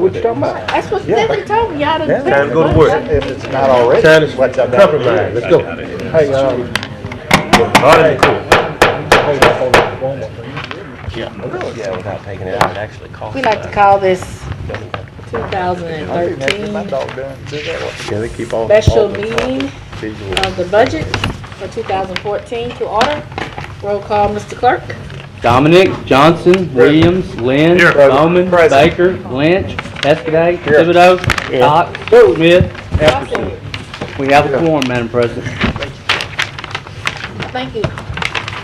what you're talking about. That's what Stephanie told me. Y'all done Time to go to work. If it's not already. Time to compromise. Let's go. Hey, Yeah, without taking it out, it actually costs. We like to call this 2013 Yeah, they keep all. special meeting of the budget for 2014 to order. Roll call, Mr. Clerk. Dominic, Johnson, Williams, Lynn, Bowman, Baker, Lynch, Escaday, Thibodeau, Cox, Smith, Epperson. We have a quorum, Madam President. Thank you.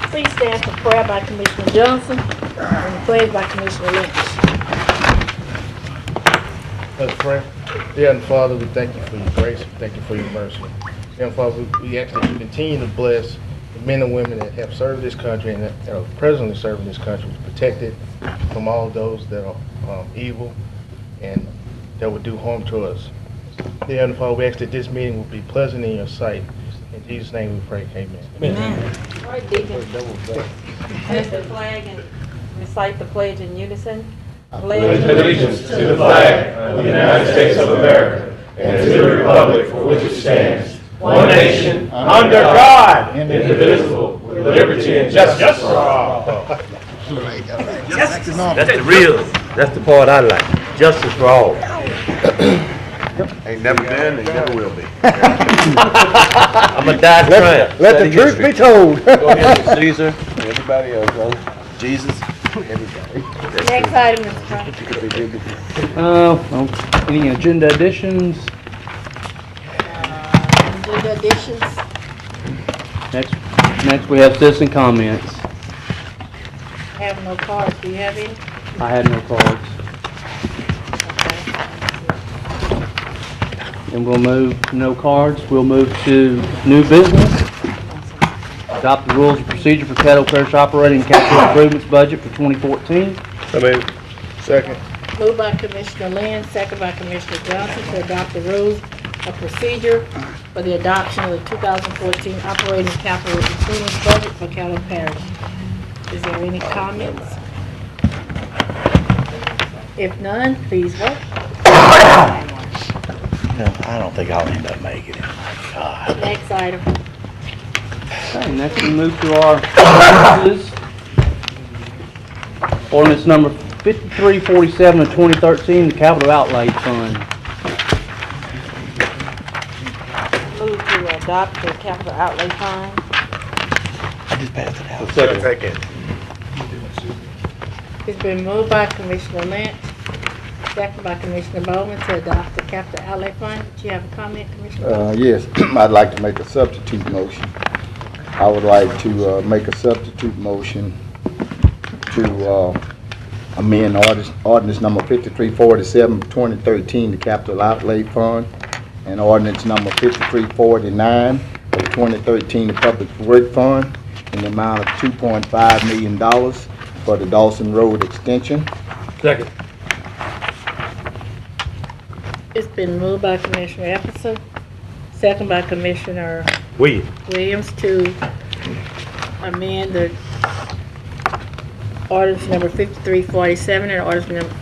Please stand for prayer by Commissioner Johnson and the pledge by Commissioner Lynch. let's pray. Dear Heavenly Father, we thank you for your grace. We thank you for your mercy. Dear Heavenly Father, we ask that you continue to bless the men and women that have served this country and that are presently serving this country, protected from all those that are evil and that would do harm to us. Dear Heavenly Father, we ask that this meeting will be pleasant in your sight. In Jesus' name we pray, amen. Amen. All right, Deacon. Lift the flag and recite the pledge in unison. Pledge allegiance to the flag of the United States of America and to the republic for which it stands, one nation, under God, indivisible, with liberty and justice for all. That's the real, that's the part I like. Justice for all. Ain't never been, and never will be. I'm a die trying. Let the truth be told. Go ahead, Caesar, everybody else, brother. Jesus, everybody. Next item, Mr. Clerk. Any agenda additions? Agenda additions. Next we have citizen comments. I have no cards. Do you have any? I had no cards. And we'll move, no cards, we'll move to new business. Adopt the rules of procedure for Caddo Parish operating and capital improvements budget for 2014. I mean, Second. Moved by Commissioner Lynn, second by Commissioner Johnson to adopt the rules of procedure for the adoption of the 2014 operating capital improvements budget for Caddo Parish. Is there any comments? If none, please vote. No, I don't think I'll end up making it. God. Next item. Okay, next we move to our ordinances. Ordinance number 5347 of 2013, the capital outlay fund. Move to adopt the capital outlay fund. I just passed it out. second. It's been moved by Commissioner Lynch, second by Commissioner Bowman to adopt the capital outlay fund. Do you have a comment, Commissioner? Yes, I'd like to make a substitute motion. I would like to make a substitute motion to amend ordinance number 5347 2013, the capital outlay fund, and ordinance number 5349 of 2013, the public work fund, in the amount of $2.5 million for the Dawson Road extension. Second. It's been moved by Commissioner Epperson, second by Commissioner Williams to amend the ordinance number 5347 and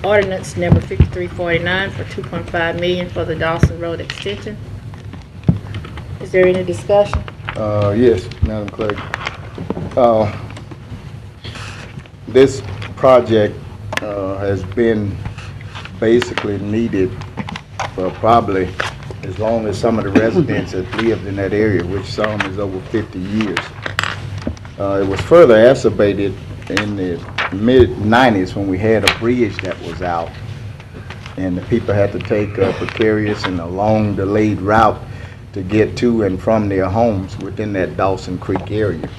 ordinance number 5349 for $2.5 million for the Dawson Road extension. Is there any discussion? Yes, Madam Clerk. This project has been basically needed for probably as long as some of the residents have lived in that area, which some is over 50 years. It was further exacerbated in the mid-90s when we had a bridge that was out and the people had to take a precarious and a long delayed route to get to and from their homes within that Dawson Creek area.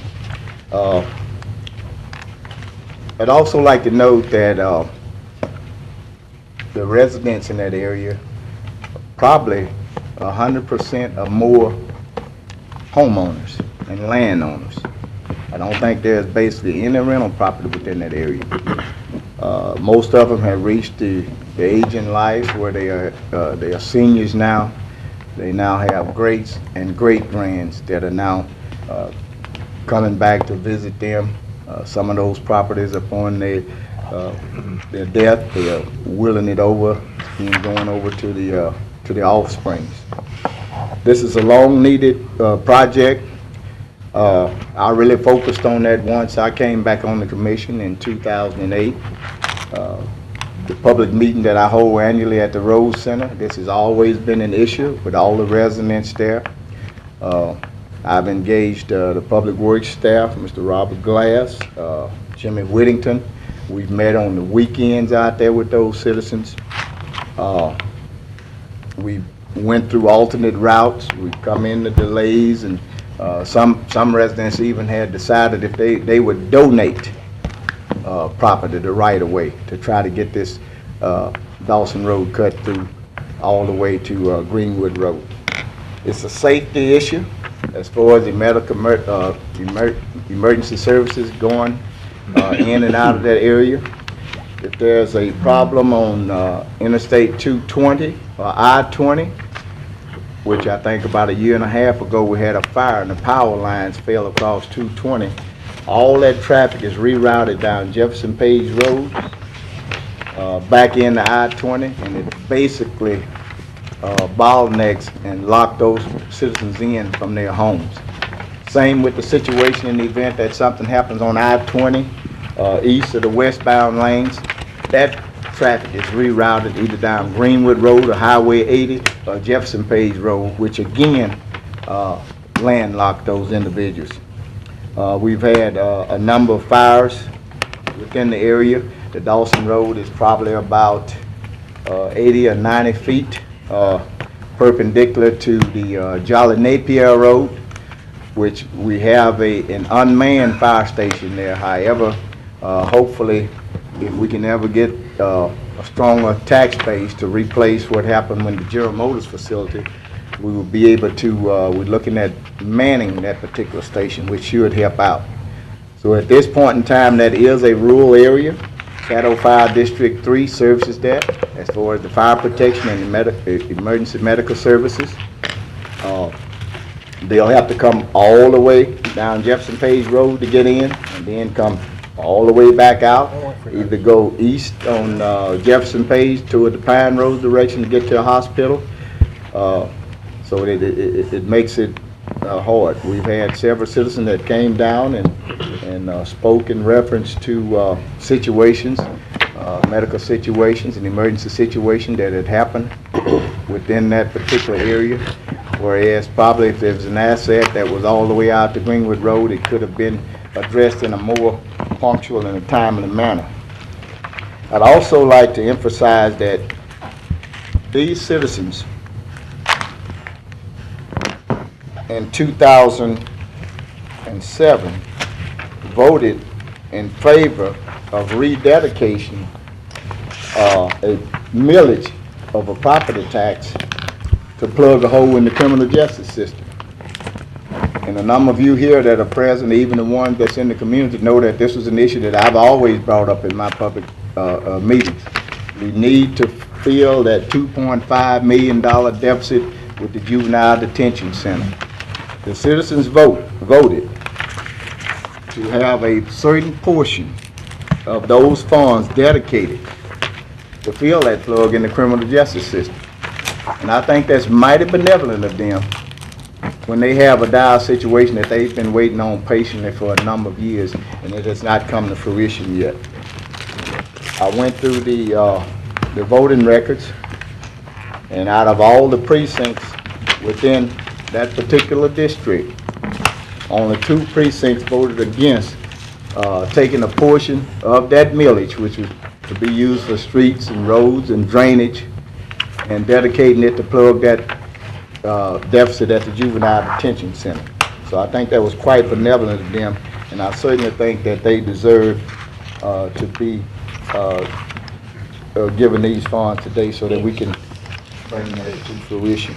I'd also like to note that the residents in that area, probably 100% or more homeowners and landowners. I don't think there's basically any rental property within that area. Most of them have reached the age in life where they are seniors now. They now have greats and great-grands that are now coming back to visit them. Some of those properties upon their death, they are willing it over and going over to the Off Springs. This is a long-needed project. I really focused on that once I came back on the commission in 2008. The public meeting that I hold annually at the Rose Center, this has always been an issue with all the residents there. I've engaged the public works staff, Mr. Robert Glass, Jimmy Whittington. We've met on the weekends out there with those citizens. We went through alternate routes. We've come into delays, and some residents even had decided if they would donate property the right of way to try to get this Dawson Road cut through all the way to Greenwood Road. It's a safety issue as far as the medical emergency services going in and out of that area. If there's a problem on Interstate 220 or I-20, which I think about a year and a half ago we had a fire and the power lines fell across 220, all that traffic is rerouted down Jefferson Page Road back into I-20, and it basically bottlenecks and lock those citizens in from their homes. Same with the situation in the event that something happens on I-20 east of the westbound lanes. That traffic is rerouted either down Greenwood Road or Highway 80 or Jefferson Page Road, which again landlock those individuals. We've had a number of fires within the area. The Dawson Road is probably about 80 or 90 feet perpendicular to the Jolly Napier Road, which we have an unmanned fire station there. However, hopefully, if we can ever get a stronger tax base to replace what happened when the General Motors facility, we will be able to, we're looking at manning that particular station, which should help out. So at this point in time, that is a rural area. Caddo Fire District 3 services that as far as the fire protection and the emergency medical services. They'll have to come all the way down Jefferson Page Road to get in, and then come all the way back out, either go east on Jefferson Page toward the Pine Road direction to get to a hospital. So it makes it hard. We've had several citizens that came down and spoke in reference to situations, medical situations and emergency situations that had happened within that particular area. Whereas probably if there was an asset that was all the way out to Greenwood Road, it could have been addressed in a more punctual and a timely manner. I'd also like to emphasize that these citizens in 2007 voted in favor of rededication a millage of a property tax to plug a hole in the criminal justice system. And a number of you here that are present, even the ones that's in the community, know that this was an issue that I've always brought up in my public meetings. We need to fill that $2.5 million deficit with the Juvenile Detention Center. The citizens voted to have a certain portion of those funds dedicated to fill that plug in the criminal justice system. And I think that's mighty benevolent of them when they have a dire situation that they've been waiting on patiently for a number of years, and it has not come to fruition yet. I went through the voting records, and out of all the precincts within that particular district, only 2 precincts voted against taking a portion of that millage, which was to be used for streets and roads and drainage, and dedicating it to plug that deficit at the Juvenile Detention Center. So I think that was quite benevolent of them, and I certainly think that they deserve to be given these funds today so that we can bring that to fruition.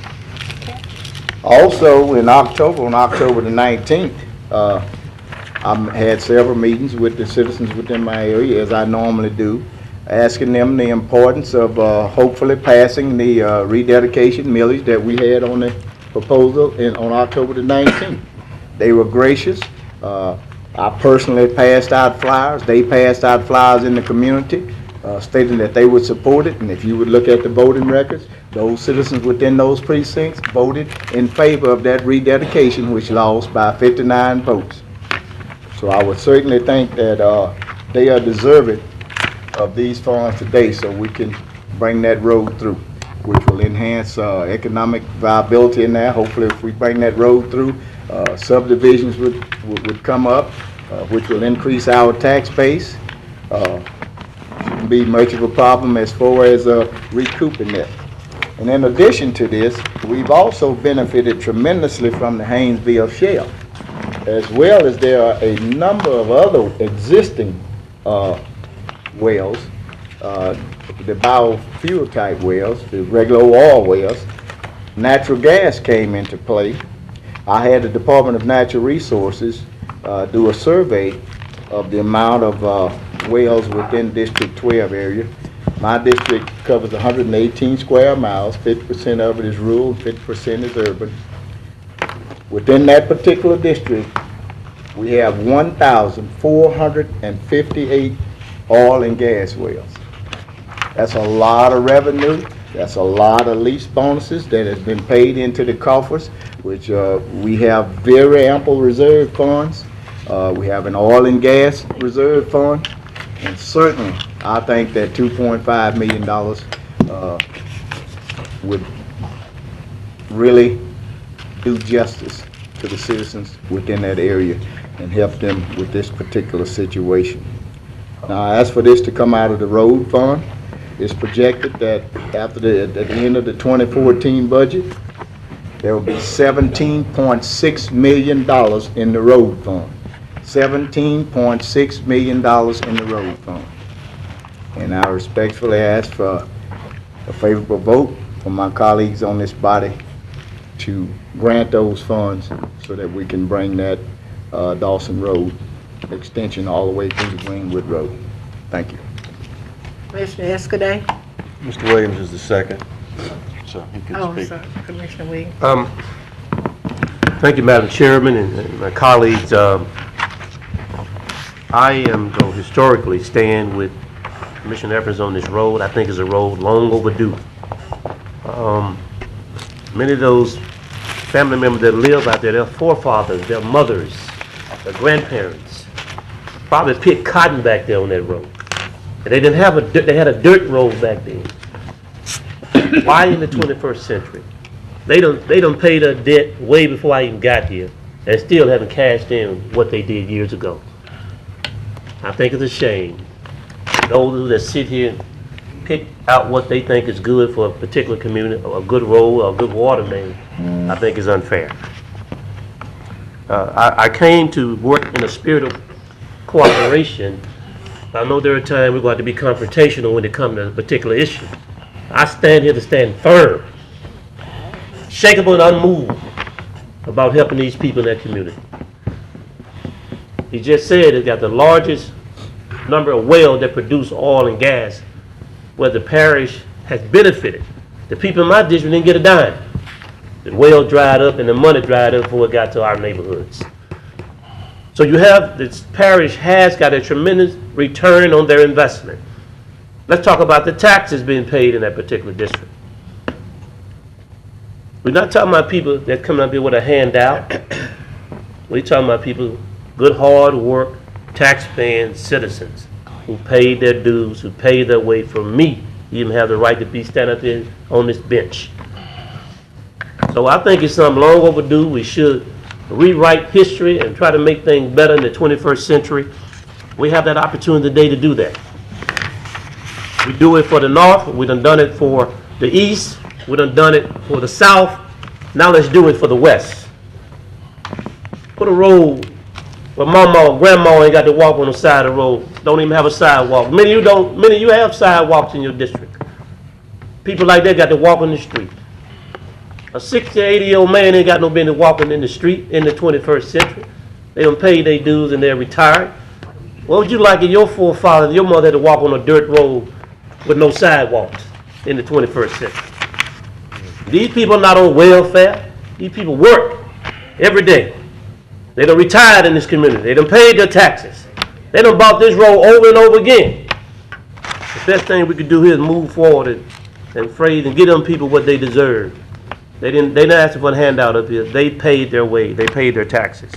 Also, in October, on October the 19th, I had several meetings with the citizens within my area, as I normally do, asking them the importance of hopefully passing the rededication millage that we had on the proposal on October the 19th. They were gracious. I personally passed out flyers. They passed out flyers in the community stating that they would support it, and if you would look at the voting records, those citizens within those precincts voted in favor of that rededication, which lost by 59 votes. So I would certainly think that they are deserving of these funds today, so we can bring that road through, which will enhance economic viability in there. Hopefully, if we bring that road through, subdivisions would come up, which will increase our tax base. Shouldn't be much of a problem as far as recouping that. And in addition to this, we've also benefited tremendously from the Haynesville Shale, as well as there are a number of other existing wells, the biofuel type wells, the regular oil wells. Natural gas came into play. I had the Department of Natural Resources do a survey of the amount of wells within District 12 area. My district covers 118 square miles. 50% of it is rural, 50% is urban. Within that particular district, we have 1,458 oil and gas wells. That's a lot of revenue. That's a lot of lease bonuses that has been paid into the coffers, which we have very ample reserve funds. We have an oil and gas reserve fund. And certainly, I think that $2.5 million would really do justice to the citizens within that area and help them with this particular situation. Now, as for this to come out of the road fund, it's projected that at the end of the 2014 budget, there will be $17.6 million in the road fund. $17.6 million in the road fund. And I respectfully ask for a favorable vote from my colleagues on this body to grant those funds so that we can bring that Dawson Road extension all the way through the Greenwood Road. Thank you. Commissioner Escaday? Mr. Williams is the second, so he can Oh, speak. sorry, Commissioner Williams. Thank you, Madam Chairman, and my colleagues. I am going to historically stand with Commissioner Evans on this road. I think it's a road long overdue. Many of those family members that live out there, their forefathers, their mothers, their grandparents, probably picked cotton back there on that road. And they didn't have they had a dirt road back then. Why in the 21st century? They don't pay their debt way before I even got here, and still haven't cashed in what they did years ago. I think it's a shame. Those that sit here and pick out what they think is good for a particular community, or a good road, or a good water main, I think is unfair. I came to work in a spirit of cooperation. I know there are times we're going to be confrontational when it comes to a particular issue. I stand here to stand firm, shakeable and unmoved about helping these people in that community. He just said it's got the largest number of wells that produce oil and gas, where the parish has benefited. The people in my district didn't get a dime. The well dried up and the money dried up before it got to our neighborhoods. So you have, this parish has got a tremendous return on their investment. Let's talk about the taxes being paid in that particular district. We're not talking about people that come up here with a handout. We're talking about people, good hard work, tax-paying citizens who paid their dues, who paid their way for me, even have the right to be standing up there on this bench. So I think it's something long overdue. We should rewrite history and try to make things better in the 21st century. We have that opportunity today to do that. We do it for the North. We done it for the East. We done it for the South. Now let's do it for the West. Put a road where mama or grandma ain't got to walk on the side of the road. Don't even have a sidewalk. Many of you don't. Many of you have sidewalks in your district. People like that got to walk on the street. A 60 or 80-year-old man ain't got no business walking in the street in the 21st century. They don't pay their dues and they're retired. What would you like if your forefathers, your mother had to walk on a dirt road with no sidewalks in the 21st century? These people are not on welfare. These people work every day. They done retired in this community. They done paid their taxes. They done bought this road over and over again. The best thing we could do here is move forward and phrase and get them people what they deserve. They didn't ask for a handout up here. They paid their way. They paid their taxes.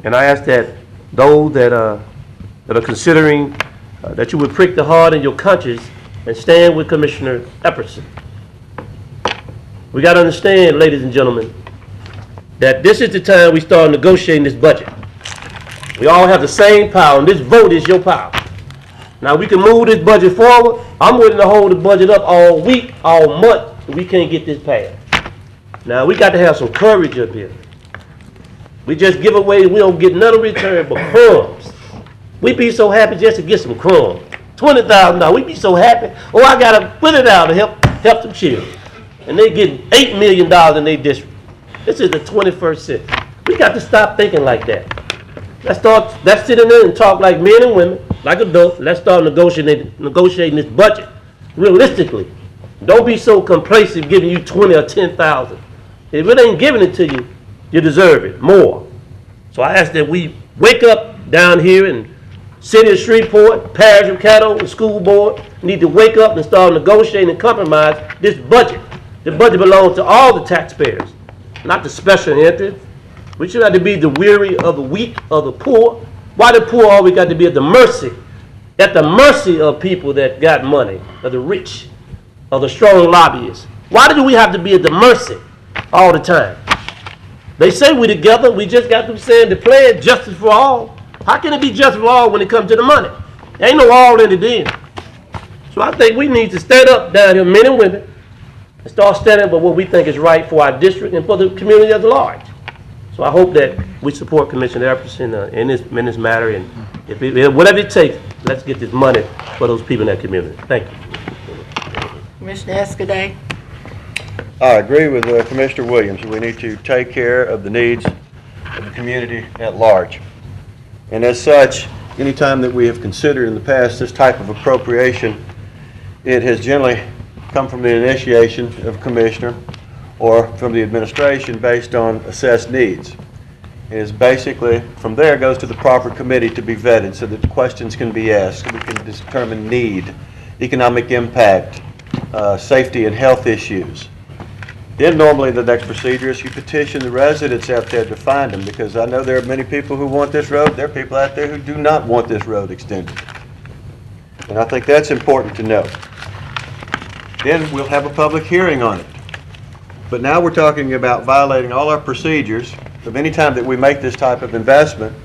And I ask that those that are considering that you would prick the heart in your conscience and stand with Commissioner Epperson. We got to understand, ladies and gentlemen, that this is the time we start negotiating this budget. We all have the same power, and this vote is your power. Now, we can move this budget forward. I'm willing to hold the budget up all week, all month, and we can't get this passed. Now, we got to have some courage up here. We just give away, we don't get none in return but crumbs. We be so happy just to get some crumbs. $20,000, we be so happy. Oh, I got to put it out to help some children. And they get $8 million in their district. This is the 21st century. We got to stop thinking like that. Let's sit in there and talk like men and women, like adults. Let's start negotiating this budget realistically. Don't be so complacent giving you 20 or 10,000. If it ain't giving it to you, you deserve it more. So I ask that we wake up down here in City of Shreveport, Parish of Caddo, the school board need to wake up and start negotiating and compromise this budget. The budget belongs to all the taxpayers, not the special interests. We should have to be the weary of the weak, of the poor. Why the poor always got to be at the mercy of people that got money, of the rich, of the strong lobbyists? Why do we have to be at the mercy all the time? They say we together, we just got them saying the pledge, justice for all. How can it be justice for all when it comes to the money? There ain't no all in it then. So I think we need to stand up down here, men and women, and start standing for what we think is right for our district and for the community at large. So I hope that we support Commissioner Epperson in this matter, and whatever it takes, let's get this money for those people in that community. Thank you. Commissioner Escaday. I agree with Commissioner Williams. We need to take care of the needs of the community at large. And as such, any time that we have considered in the past this type of appropriation, it has generally come from the initiation of a commissioner or from the administration based on assessed needs. It is basically, from there, goes to the proper committee to be vetted so that questions can be asked, so we can determine need, economic impact, safety and health issues. Then normally the next procedure is you petition the residents out there to find them, because I know there are many people who want this road. There are people out there who do not want this road extended. And I think that's important to know. Then we'll have a public hearing on it. But now we're talking about violating all our procedures of any time that we make this type of investment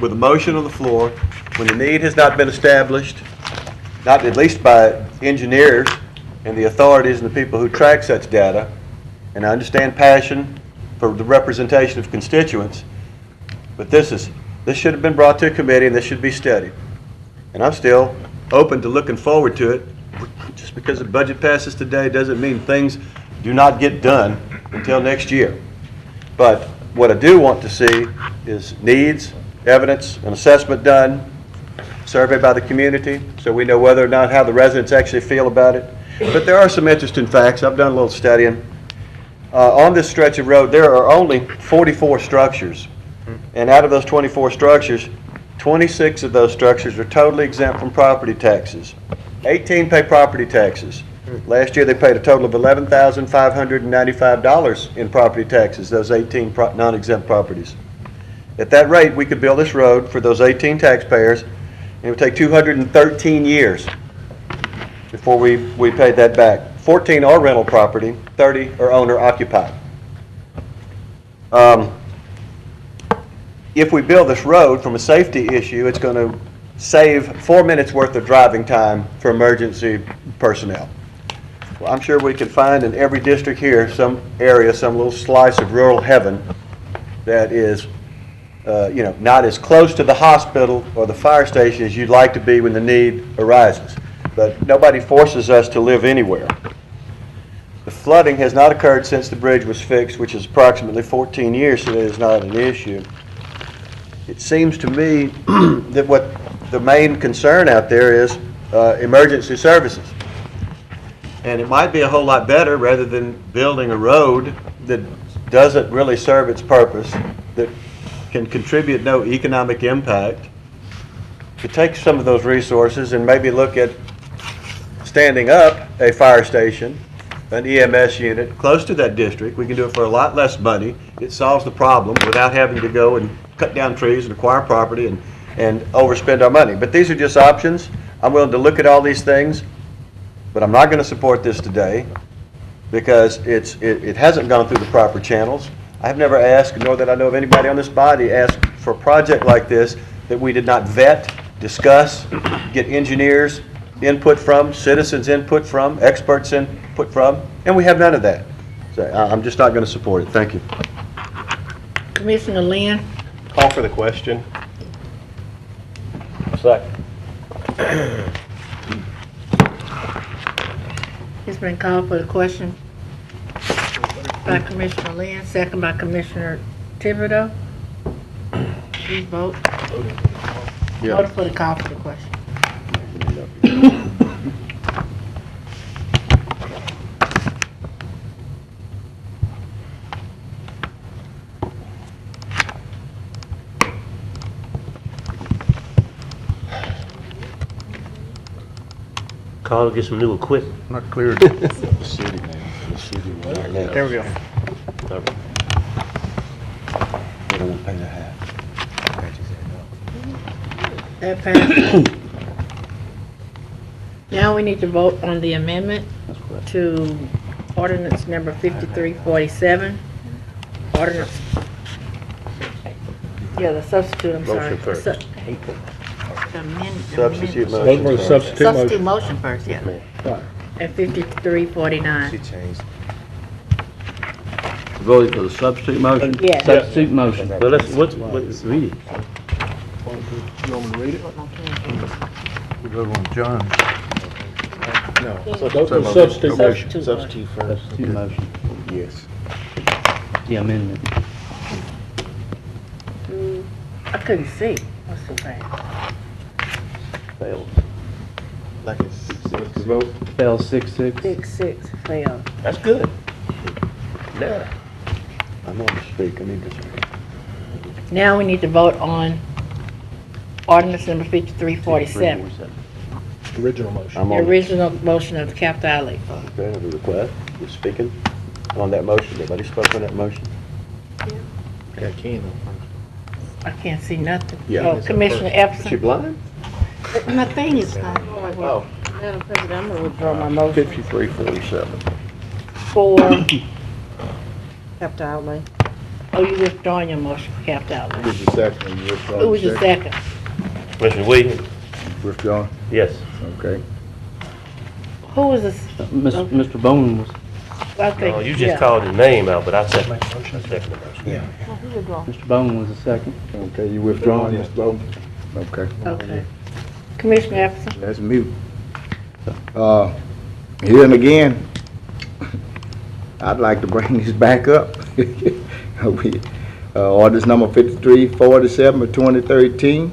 with a motion on the floor when the need has not been established, not at least by engineers and the authorities and the people who track such data. And I understand passion for the representation of constituents, but this should have been brought to a committee and this should be studied. And I'm still open to looking forward to it. Just because the budget passes today doesn't mean things do not get done until next year. But what I do want to see is needs, evidence, an assessment done, survey by the community, so we know whether or not how the residents actually feel about it. But there are some interesting facts. I've done a little studying. On this stretch of road, there are only 44 structures. And out of those 24 structures, 26 of those structures are totally exempt from property taxes. 18 pay property taxes. Last year they paid a total of $11,595 in property taxes, those 18 non-exempt properties. At that rate, we could build this road for those 18 taxpayers, and it would take 213 years before we paid that back. 14 are rental property, 30 are owner occupied. If we build this road from a safety issue, it's going to save 4 minutes worth of driving time for emergency personnel. Well, I'm sure we can find in every district here some area, some little slice of rural heaven that is not as close to the hospital or the fire station as you'd like to be when the need arises. But nobody forces us to live anywhere. The flooding has not occurred since the bridge was fixed, which is approximately 14 years, so that is not an issue. It seems to me that what the main concern out there is emergency services. And it might be a whole lot better, rather than building a road that doesn't really serve its purpose, that can contribute no economic impact, to take some of those resources and maybe look at standing up a fire station, an EMS unit close to that district. We can do it for a lot less money. It solves the problem without having to go and cut down trees and acquire property and overspend our money. But these are just options. I'm willing to look at all these things, but I'm not going to support this today because it hasn't gone through the proper channels. I've never asked, nor that I know of anybody on this body, asked for a project like this that we did not vet, discuss, get engineers input from, citizens input from, experts input from, and we have none of that. So I'm just not going to support it. Thank you. Commissioner Lynn? Call for the question. Second. It's been called for the question by Commissioner Lynn, second by Commissioner Thibodeau. Please vote. Vote for the call for the question. Call to get some new equipment. Not clear. The city now. The city. There we go. They don't want to pay the half. That passed. Now we need to vote on the amendment to ordinance number 5347. Ordinance. Yeah, the substitute, I'm sorry. Motion first. The amendment. Substitute Vote for the motion. Substitute motion first, yeah. And 5349. changed. Voting for the substitute motion? Yes. Substitute motion. Well, let's, read it. You want me to read it? We go on John. No. Vote for the substitute motion. Substitute first. Substitute motion. Yes. The amendment. I couldn't see. What's so bad? Failed. Like it's Vote. Failed 6-6. 6-6 failed. That's good. Now, I'm on to speak. I need to speak. Now we need to vote on ordinance number 5347. Original motion. I'm The on. original motion of the capital outlay fund. Okay, I have a request. You're speaking on that motion. Everybody spoke on that motion? got Ken on I can't see nothing. Yeah. Oh, Commissioner Is she Epson. blind? My thing is on. Oh. Madam President, I'm gonna withdraw my motion 5347. For, capital outlay. oh, you withdrawing your motion for capital outlay. Who's the second? You withdraw Who was the second? Commissioner Williams? Withdraw? Yes. Okay. Who was this? Mr. Bowman was, I think, No, you just yeah. called his name out, but I second the motion. Mr. Bowman was the second. Okay, you withdrawing, Mr. Bowman? Okay. Okay. Commissioner Epson. That's mute. Here and again, I'd like to bring this back up. Orders number 5347 of 2013,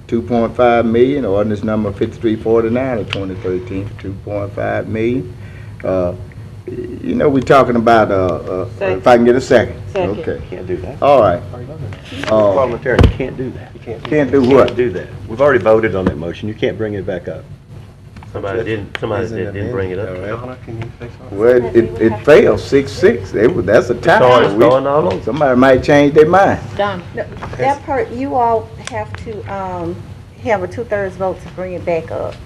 2.5 million. Ordinance number 5349 of 2013, 2.5 million. You know, we're talking about, if I can get a second. Second. Okay, Can't do that. all right. Parliamentarian, you can't do that. You Can't do what? Can't do that. We've already voted on that motion. You can't bring it back up. Somebody didn't bring it up. Well, it failed, 6-6. That's a tie. Starting all over. Somebody might change their mind. Done. That part, you all have to, have a 2/3 vote to bring it back up.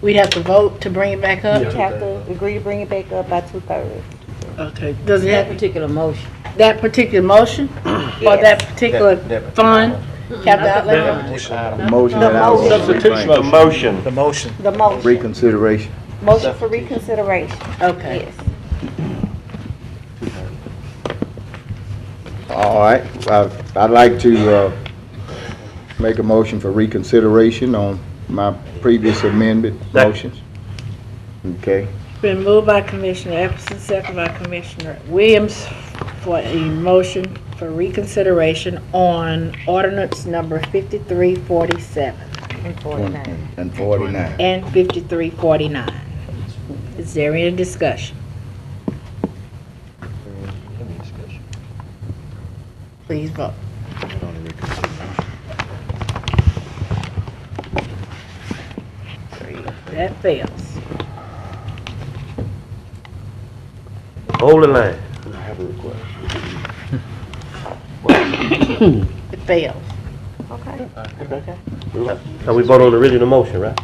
We'd have to vote to bring it back up? You have to agree to bring it back up by 2/3. Okay. Does it have particular motion. that particular motion? Or that particular fund? Capital outlay fund? Motion that I was. Substitution The motion. The motion. Reconsideration. Motion for reconsideration. Okay. Yes. All right, I'd like to make a motion for reconsideration on my previous amendment motions. Okay, Been moved by Commissioner Epson, second by Commissioner Williams for a motion for reconsideration on ordinance number 5347 And 49. and 49. and 5349. Is there any discussion? Please vote. That fails. Hold the line. I have a request. It fails. Okay. Now we vote on the original motion, right?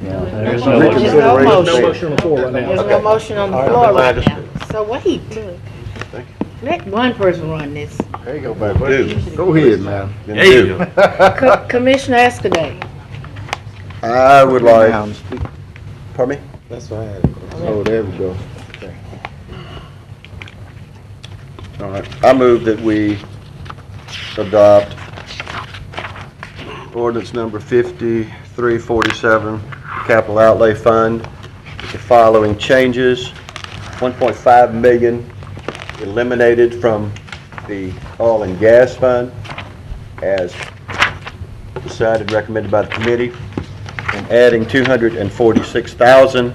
There's no motion. There's no motion. on the floor right now. There's no motion on the All right, floor right remind now. So wait. Let one person run this. There you go, baby. Do. Go ahead, man. There you go. Commissioner Escaday. I would like, pardon me? That's fine. Oh, there we go. All right, I move that we adopt ordinance number 5347, capital outlay fund, with the following changes. 1.5 million eliminated from the oil and gas fund as decided, recommended by the committee, and adding 246,000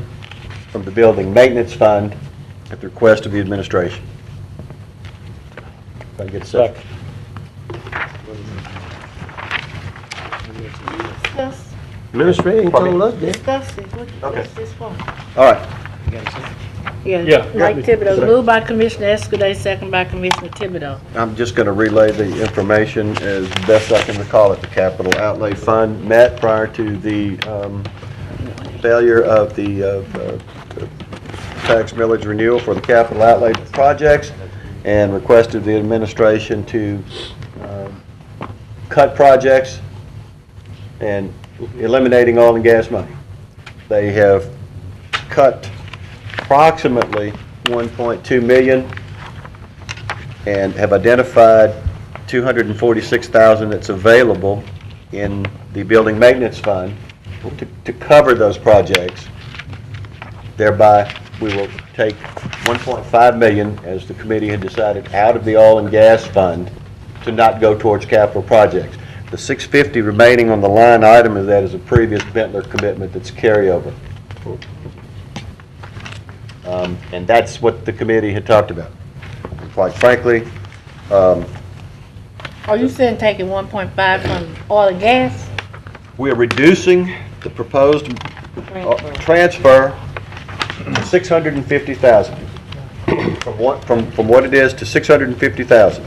from the building maintenance fund at the request of the administration. If I get a second. Discuss. Administrator ain't told us that. Discuss it. Okay. What's this for? All right, Yeah, Mike Thibodeau. Moved by Commissioner Escaday, second by Commissioner Thibodeau. I'm just going to relay the information as best I can recall it. The capital outlay fund met prior to the failure of the tax millage renewal for the capital outlay projects, and requested the administration to cut projects and eliminating oil and gas money. They have cut approximately 1.2 million and have identified 246,000 that's available in the building maintenance fund to cover those projects. Thereby, we will take 1.5 million, as the committee had decided, out of the oil and gas fund to not go towards capital projects. The 650 remaining on the line item of that is a previous Bentler commitment that's carryover. And that's what the committee had talked about. And quite frankly, Are you saying taking 1.5 from oil and gas? we are reducing the proposed transfer to 650,000. From what it is to 650,000.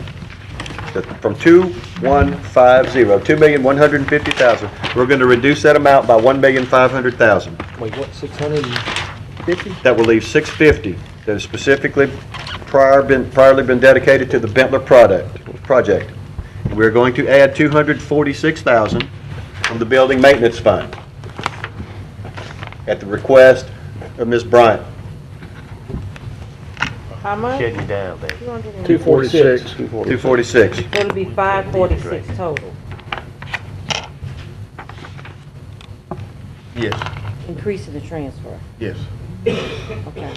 From 2,150,000, we're going to reduce that amount by 1,500,000. Wait, what, 650? That will leave 650 that has specifically priorly been dedicated to the Bentler project. We're going to add 246,000 from the building maintenance fund at the request of Ms. Bryant. How much? Shutting you down, baby. 246. 246. It'll be 546 total, Yes, increasing the transfer. yes. Okay.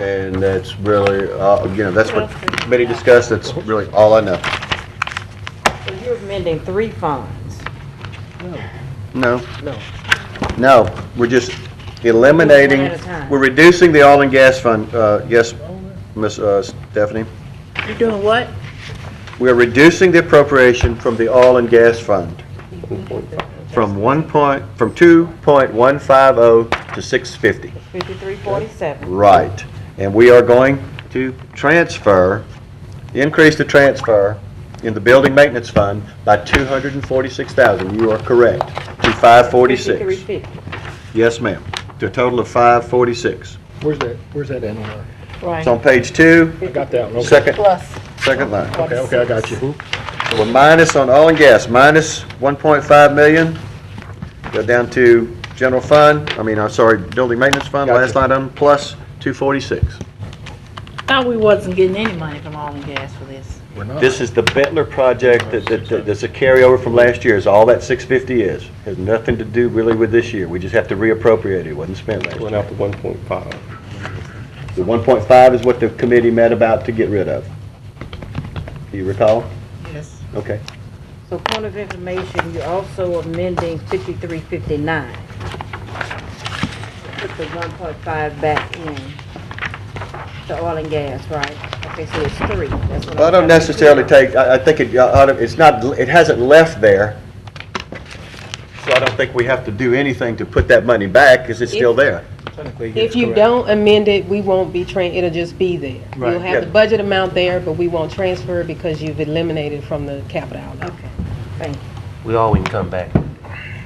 And that's really, that's what the committee discussed. That's really all I know. So you're amending 3 funds. No. No. No, we're just eliminating, One at a time. we're reducing the oil and gas fund. Yes, Ms. Stephanie? You doing what? We are reducing the appropriation from the oil and gas fund from 2.150 to 650. 5347. Right. And we are going to increase the transfer in the building maintenance fund by 246,000. You are correct. To 546. 5350. Yes, ma'am. To a total of 546. Where's that at on there? Right. It's on page 2, I got that one, okay. second line. Okay, I got you. So we're minus on oil and gas, minus 1.5 million. Go down to general fund, building maintenance fund, Gotcha. last line item, plus 246. Thought we wasn't getting any money from oil and gas for this. We're not. This is the Bentler project that's a carryover from last year, is all that 650 is. Has nothing to do really with this year. We just have to reappropriate it. It wasn't spent last Went year. out to 1.5. The 1.5 is what the committee met about to get rid of. Do you recall? Yes. Okay. So point of information, you're also amending 5359. Put the 1.5 back in the oil and gas, right? Okay, so it's 3. That's what Well, I don't necessarily take, I think it hasn't left there don't think we have to do anything to put that money back, because it's still there. If you don't amend it, we won't be it'll just be there. Right. You'll have the budget amount there, but we won't transfer it because you've eliminated from the capital outlay. Okay, thank you. We always come back.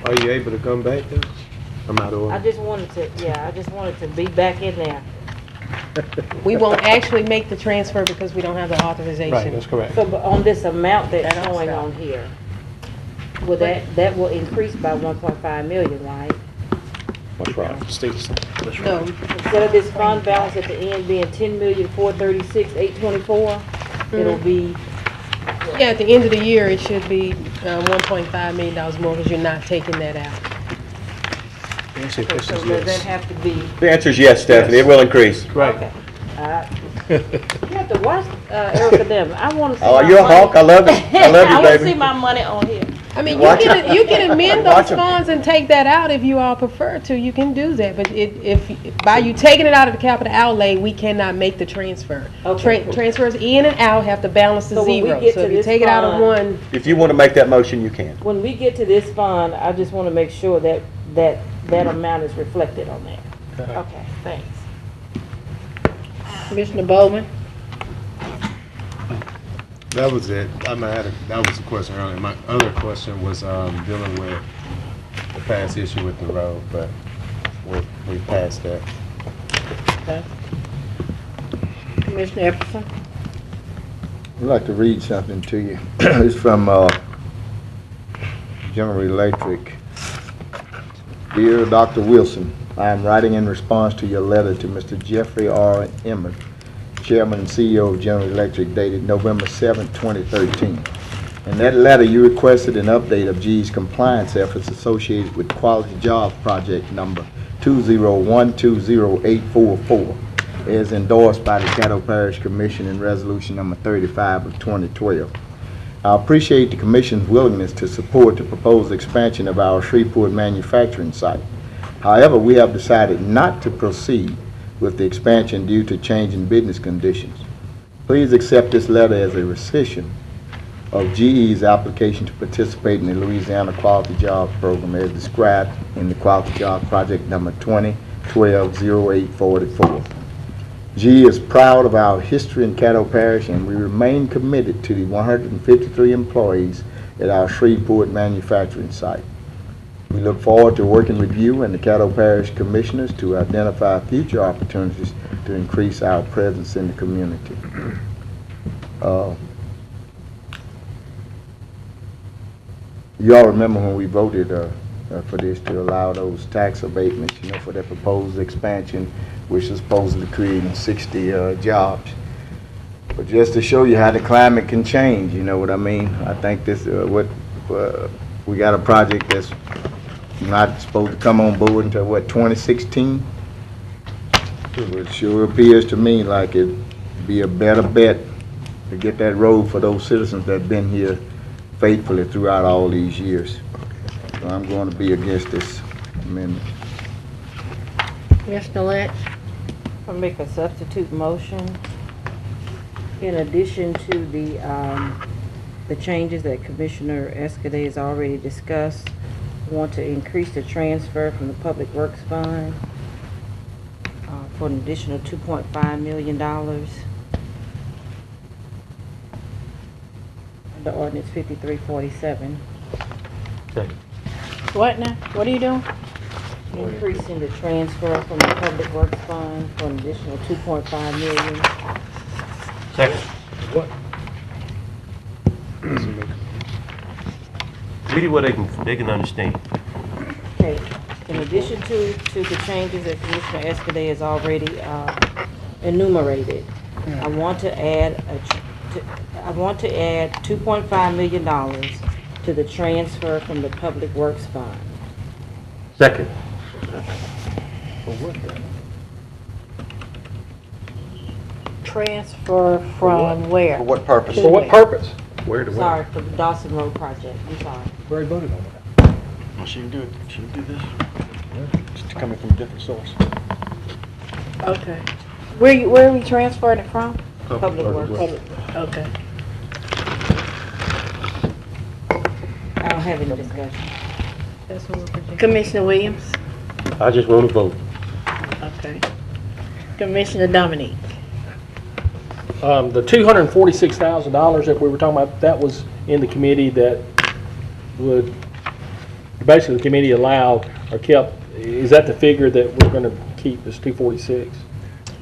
Are you able to come back then? I'm out of I order. just wanted to be back in there. We won't actually make the transfer because we don't have the authorization. Right, that's correct. So, but on this amount that's showing on here, will that will increase by 1.5 million, right? That's right. No, Instead of this fund balance at the end being 10,436,824, it'll be, yeah, at the end of the year, it should be $1.5 million more because you're not taking that out. so does that have to be? The answer is yes, Stephanie, it will increase. Right. Okay. You have to watch Erica them. I want to see Oh, my you're a money. hawk, I love you, I love I you, want to see baby. my money on here. I mean, Watch you can amend Watch those 'em. funds and take that out if you all prefer to. You can do that, but if by you taking it out of the capital outlay, we cannot make the transfer. Okay. Transfers in and out have to balance to So when we zero. get So to if you this take it out of fund- one, If you want to make that motion, you can. When we get to this fund, I just want to make sure that that amount is reflected on there. Okay, thanks. Commissioner Bowman? That was it. that was the question earlier. My other question was dealing with the past issue with the road, but we passed that. Okay. Commissioner Epperson? I'd like to read something to you. It's from General Electric. Dear Dr. Wilson, I am writing in response to your letter to Mr. Jeffrey R. Emmett, Chairman and CEO of General Electric, dated November 7, 2013. In that letter, you requested an update of GE's compliance efforts associated with Quality Jobs Project number 201-20844, as endorsed by the Caddo Parish Commission in Resolution number 35 of 2012. I appreciate the Commission's willingness to support the proposed expansion of our Shreveport manufacturing site. However, we have decided not to proceed with the expansion due to changing business conditions. Please accept this letter as a rescission of GE's application to participate in the Louisiana Quality Jobs Program as described in the Quality Jobs Project number 2012-0844. GE is proud of our history in Caddo Parish, and we remain committed to the 153 employees at our Shreveport manufacturing site. We look forward to working with you and the Caddo Parish Commissioners to identify future opportunities to increase our presence in the community. You all remember when we voted for this to allow those tax abatements, for that proposed expansion, which is supposedly creating 60 jobs. But just to show you how the climate can change, you know what I mean? I think this, we got a project that's not supposed to come on board until, 2016? It sure appears to me like it'd be a better bet to get that road for those citizens that have been here faithfully throughout all these years. So I'm going to be against this amendment. Mr. Lynch? I'll make a substitute motion. In addition to the changes that Commissioner Escudé has already discussed, want to increase the transfer from the Public Works Fund for an additional $2.5 million under Ordinance 5347. Second. What now? What are you doing? Increasing the transfer from the Public Works Fund for an additional $2.5 million. Second. What? Read it where they can understand. Okay, in addition to the changes that Commissioner Escudé has already enumerated, I want to add $2.5 million to the transfer from the Public Works Fund. Second. Transfer from where? For what purpose? For what purpose? Where to Sorry, for the Dawson Road project, I'm sorry. We already voted on that. She can do it. She can do this. It's coming from a different source. Okay. Where are we transferring it from? Public Works. Okay. I don't have any discussion. That's what we're projecting. Commissioner Williams? I just want to vote. Okay. Commissioner Dominique? The $246,000 that we were talking about, that was in the committee that would, basically the committee allowed or kept, is that the figure that we're going to keep, is 246?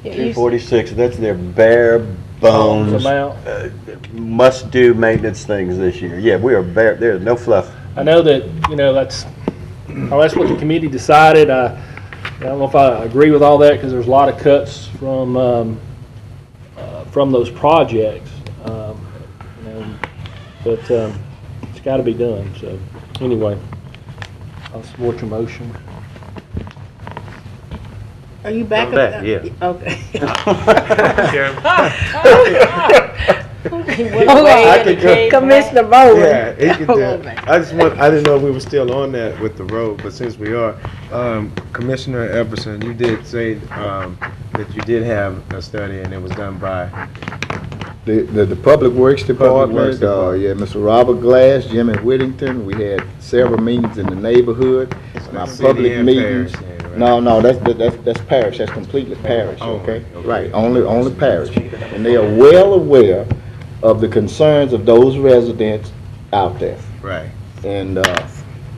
246, that's their bare bones, Amount. must-do maintenance things this year. Yeah, we are bare, there's no fluff. I know that, that's what the committee decided. I don't know if I agree with all that because there's a lot of cuts from those projects. But it's got to be done. So anyway, I'll support your motion. Are you back? I'm back, yeah. Okay. Commissioner Bowman. Yeah, I didn't know if we were still on that with the road, but since we are, Commissioner Epperson, you did say that you did have a study and it was done by The Public Works Department, Department. yeah, Mr. Robert Glass, Jimmy Whittington, we had several meetings in the neighborhood, my city public and meetings. parish, yeah, right. No, that's parish, that's completely parish, okay? Right, only parish. And they are well aware of the concerns of those residents out there. Right. And,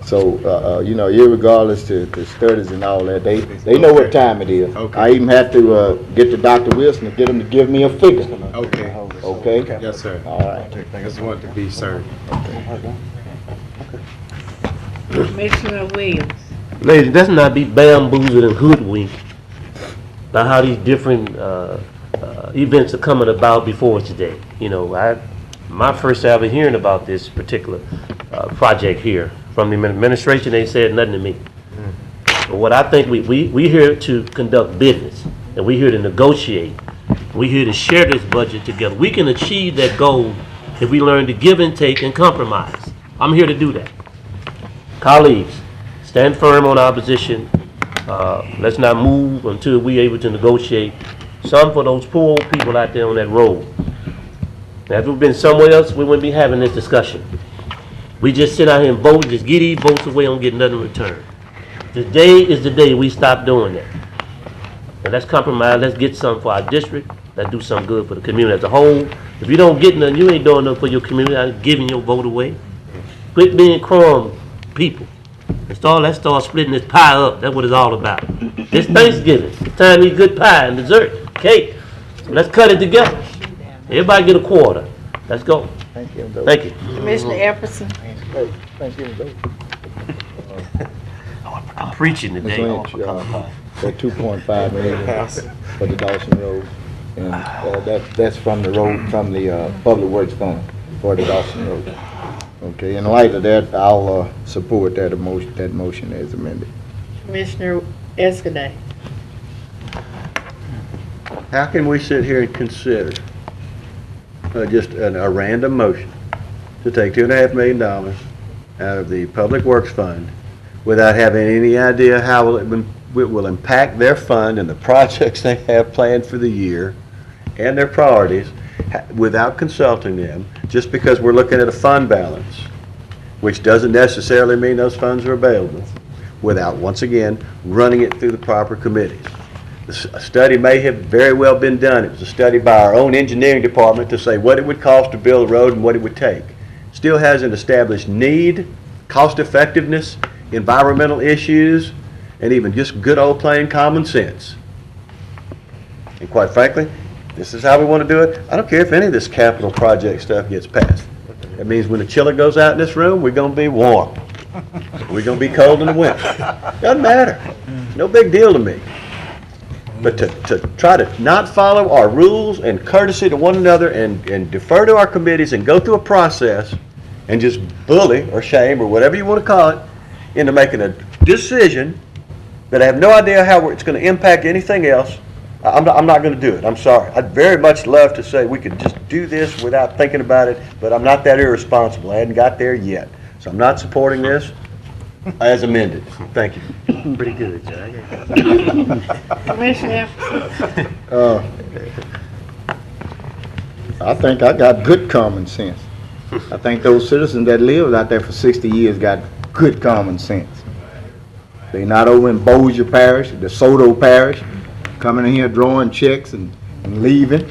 so, irregardless to studies and all that, they know what time it is. Okay. I even have to, get to Dr. Wilson to get him to give me a figure. Okay. Okay? Yes, sir. All right. I just wanted to be certain. Commissioner Williams? Ladies, let's not be bamboozled and hoodwinked by how these different events are coming about before us today. My first time ever hearing about this particular project here from the administration, they said nothing to me. But what I think we here to conduct business, and we here to negotiate. We here to share this budget together. We can achieve that goal if we learn to give and take and compromise. I'm here to do that. Colleagues, stand firm on our position. Let's not move until we're able to negotiate some for those poor old people out there on that road. Now, if it had been somewhere else, we wouldn't be having this discussion. We just sit out here and vote, just get these votes away and get nothing in return. Today is the day we stop doing that. And let's compromise, let's get something for our district, let's do something good for the community as a whole. If you don't get nothing, you ain't doing nothing for your community, I'm giving your vote away. Quit being crumb people. Let's start splitting this pie up, that's what it's all about. It's Thanksgiving, it's time to eat good pie and dessert, cake. So let's cut it together. Everybody get a quarter. Let's go. Thank you. Thank you. Commissioner Epperson? Thank you. I'm preaching Ms. today. Lynch, that 2.5 million for the Dawson Road, and that's from the Public Works Fund for the Dawson Road. Okay, in light of that, I'll support that motion as amended. Commissioner Escaday? How can we sit here and consider just a random motion to take $2.5 million out of the Public Works Fund without having any idea how it will impact their fund and the projects they have planned for the year and their priorities, without consulting them, just because we're looking at a fund balance, which doesn't necessarily mean those funds are available, without, once again, running it through the proper committees. A study may have very well been done. It was a study by our own engineering department to say what it would cost to build a road and what it would take. Still hasn't established need, cost effectiveness, environmental issues, and even just good old plain common sense. And quite frankly, this is how we want to do it. I don't care if any of this capital project stuff gets passed. That means when the chiller goes out in this room, we're going to be warm. We're going to be cold in the winter. Doesn't matter. No big deal to me. But to try to not follow our rules and courtesy to one another and defer to our committees and go through a process and just bully or shame or whatever you want to call it into making a decision that I have no idea how it's going to impact anything else, I'm not going to do it. I'm sorry. I'd very much love to say we could just do this without thinking about it, but I'm not that irresponsible. I hadn't got there yet. So I'm not supporting this as amended. Thank you. Pretty good, John. Commissioner I think I got good common sense. I think those citizens that lived out there for 60 years got good common sense. They not over in Bossier Parish, DeSoto Parish, coming in here drawing checks and leaving.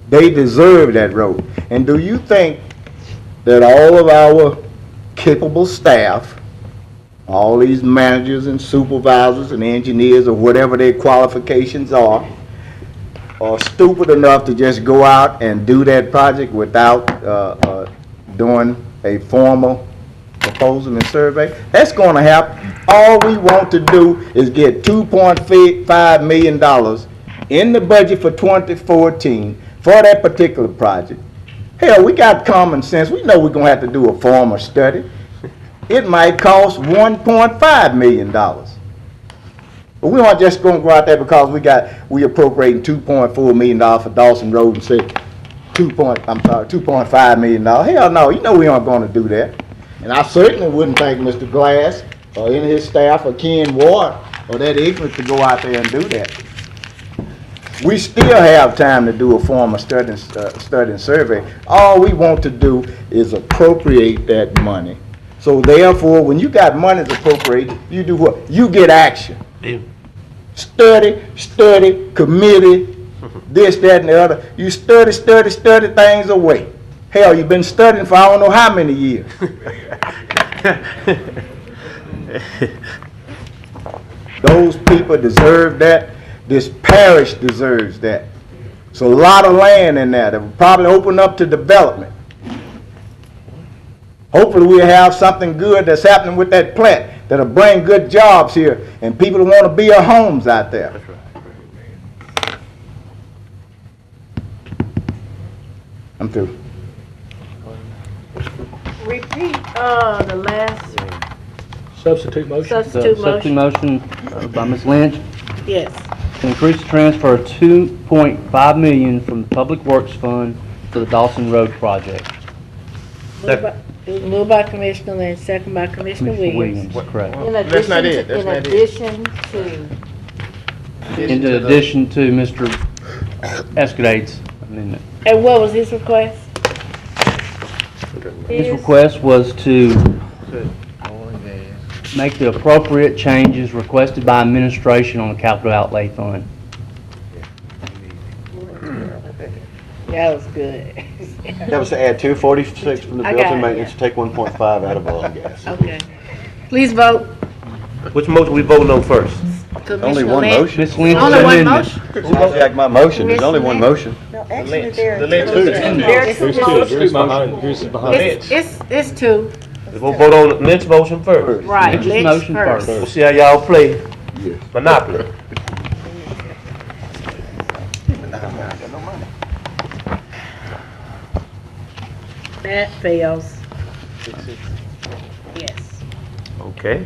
They deserve that road. And do you think that all of our capable staff, all these managers and supervisors and engineers or whatever their qualifications are stupid enough to just go out and do that project without doing a formal proposal and survey? That's going to happen. All we want to do is get $2.5 million in the budget for 2014 for that particular project. Hell, we got common sense. We know we're going to have to do a formal study. It might cost $1.5 million. But we aren't just going to go out there because we appropriating $2.4 million for Dawson Road and say $2.5 million. Hell no, you know we aren't going to do that. And I certainly wouldn't think Mr. Glass or any of his staff or Ken Ward or that ignorant to go out there and do that. We still have time to do a formal study and survey. All we want to do is appropriate that money. So therefore, when you got money to appropriate, you do what? You get action. Study, committee, this, that, and the other. You study things away. Hell, you've been studying for I don't know how many years. Those people deserve that. This parish deserves that. It's a lot of land in there that will probably open up to development. Hopefully we'll have something good that's happening with that plant that'll bring good jobs here and people who want to build homes out there. That's right. I'm through. Repeat the last Substitute motion. Substitute motion by Ms. Lynch. Yes. To increase the transfer of $2.5 million from the Public Works Fund to the Dawson Road project. Moved by Commissioner Lynch, second by Commissioner Williams. Correct. That's not it. That's not it. In addition to Mr. Escadade's amendment. And what was his request? His request was to make the appropriate changes requested by administration on the capital outlay fund. That was good. That was to add 246 from the building maintenance, take 1.5 out of oil and gas. Okay. Please vote. Which motion we voting on first? Only one motion. Ms. Lynch's Only one amendment. motion? Sounds like my motion, there's only one motion. No, actually, there are two. It's two. We'll vote on Lynch's motion first. Right, Lynch's Lynch motion first. We'll see how y'all play Monopoly. That fails. Yes. Okay.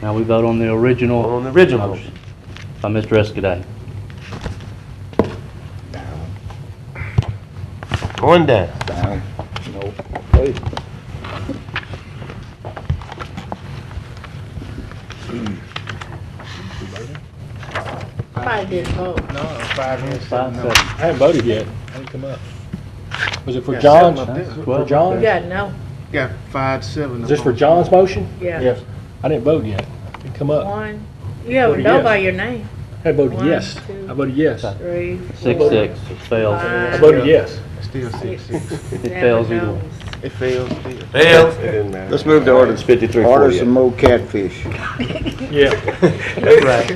Now we vote on the original. On the original motion. By Mr. Escadade. Going down. No. Hey. Somebody didn't vote. No, 5 minutes. Five, No. seven. I haven't voted yet. I didn't come up. Was it for Yeah, John's? seven up there. For John? Yeah, no. Yeah, 5-7. Is this for John's motion? Yeah. Yes. I didn't vote yet. Didn't come up. One. You have to Voted know yes. by your name. I voted One, yes. two. I voted yes. 3, 6-6. 4, It fails. I voted yes. Still 6-6. It fails either way. It fails still. Fails. Let's move to ordinance Order 5348. some more catfish. Yeah. That's right.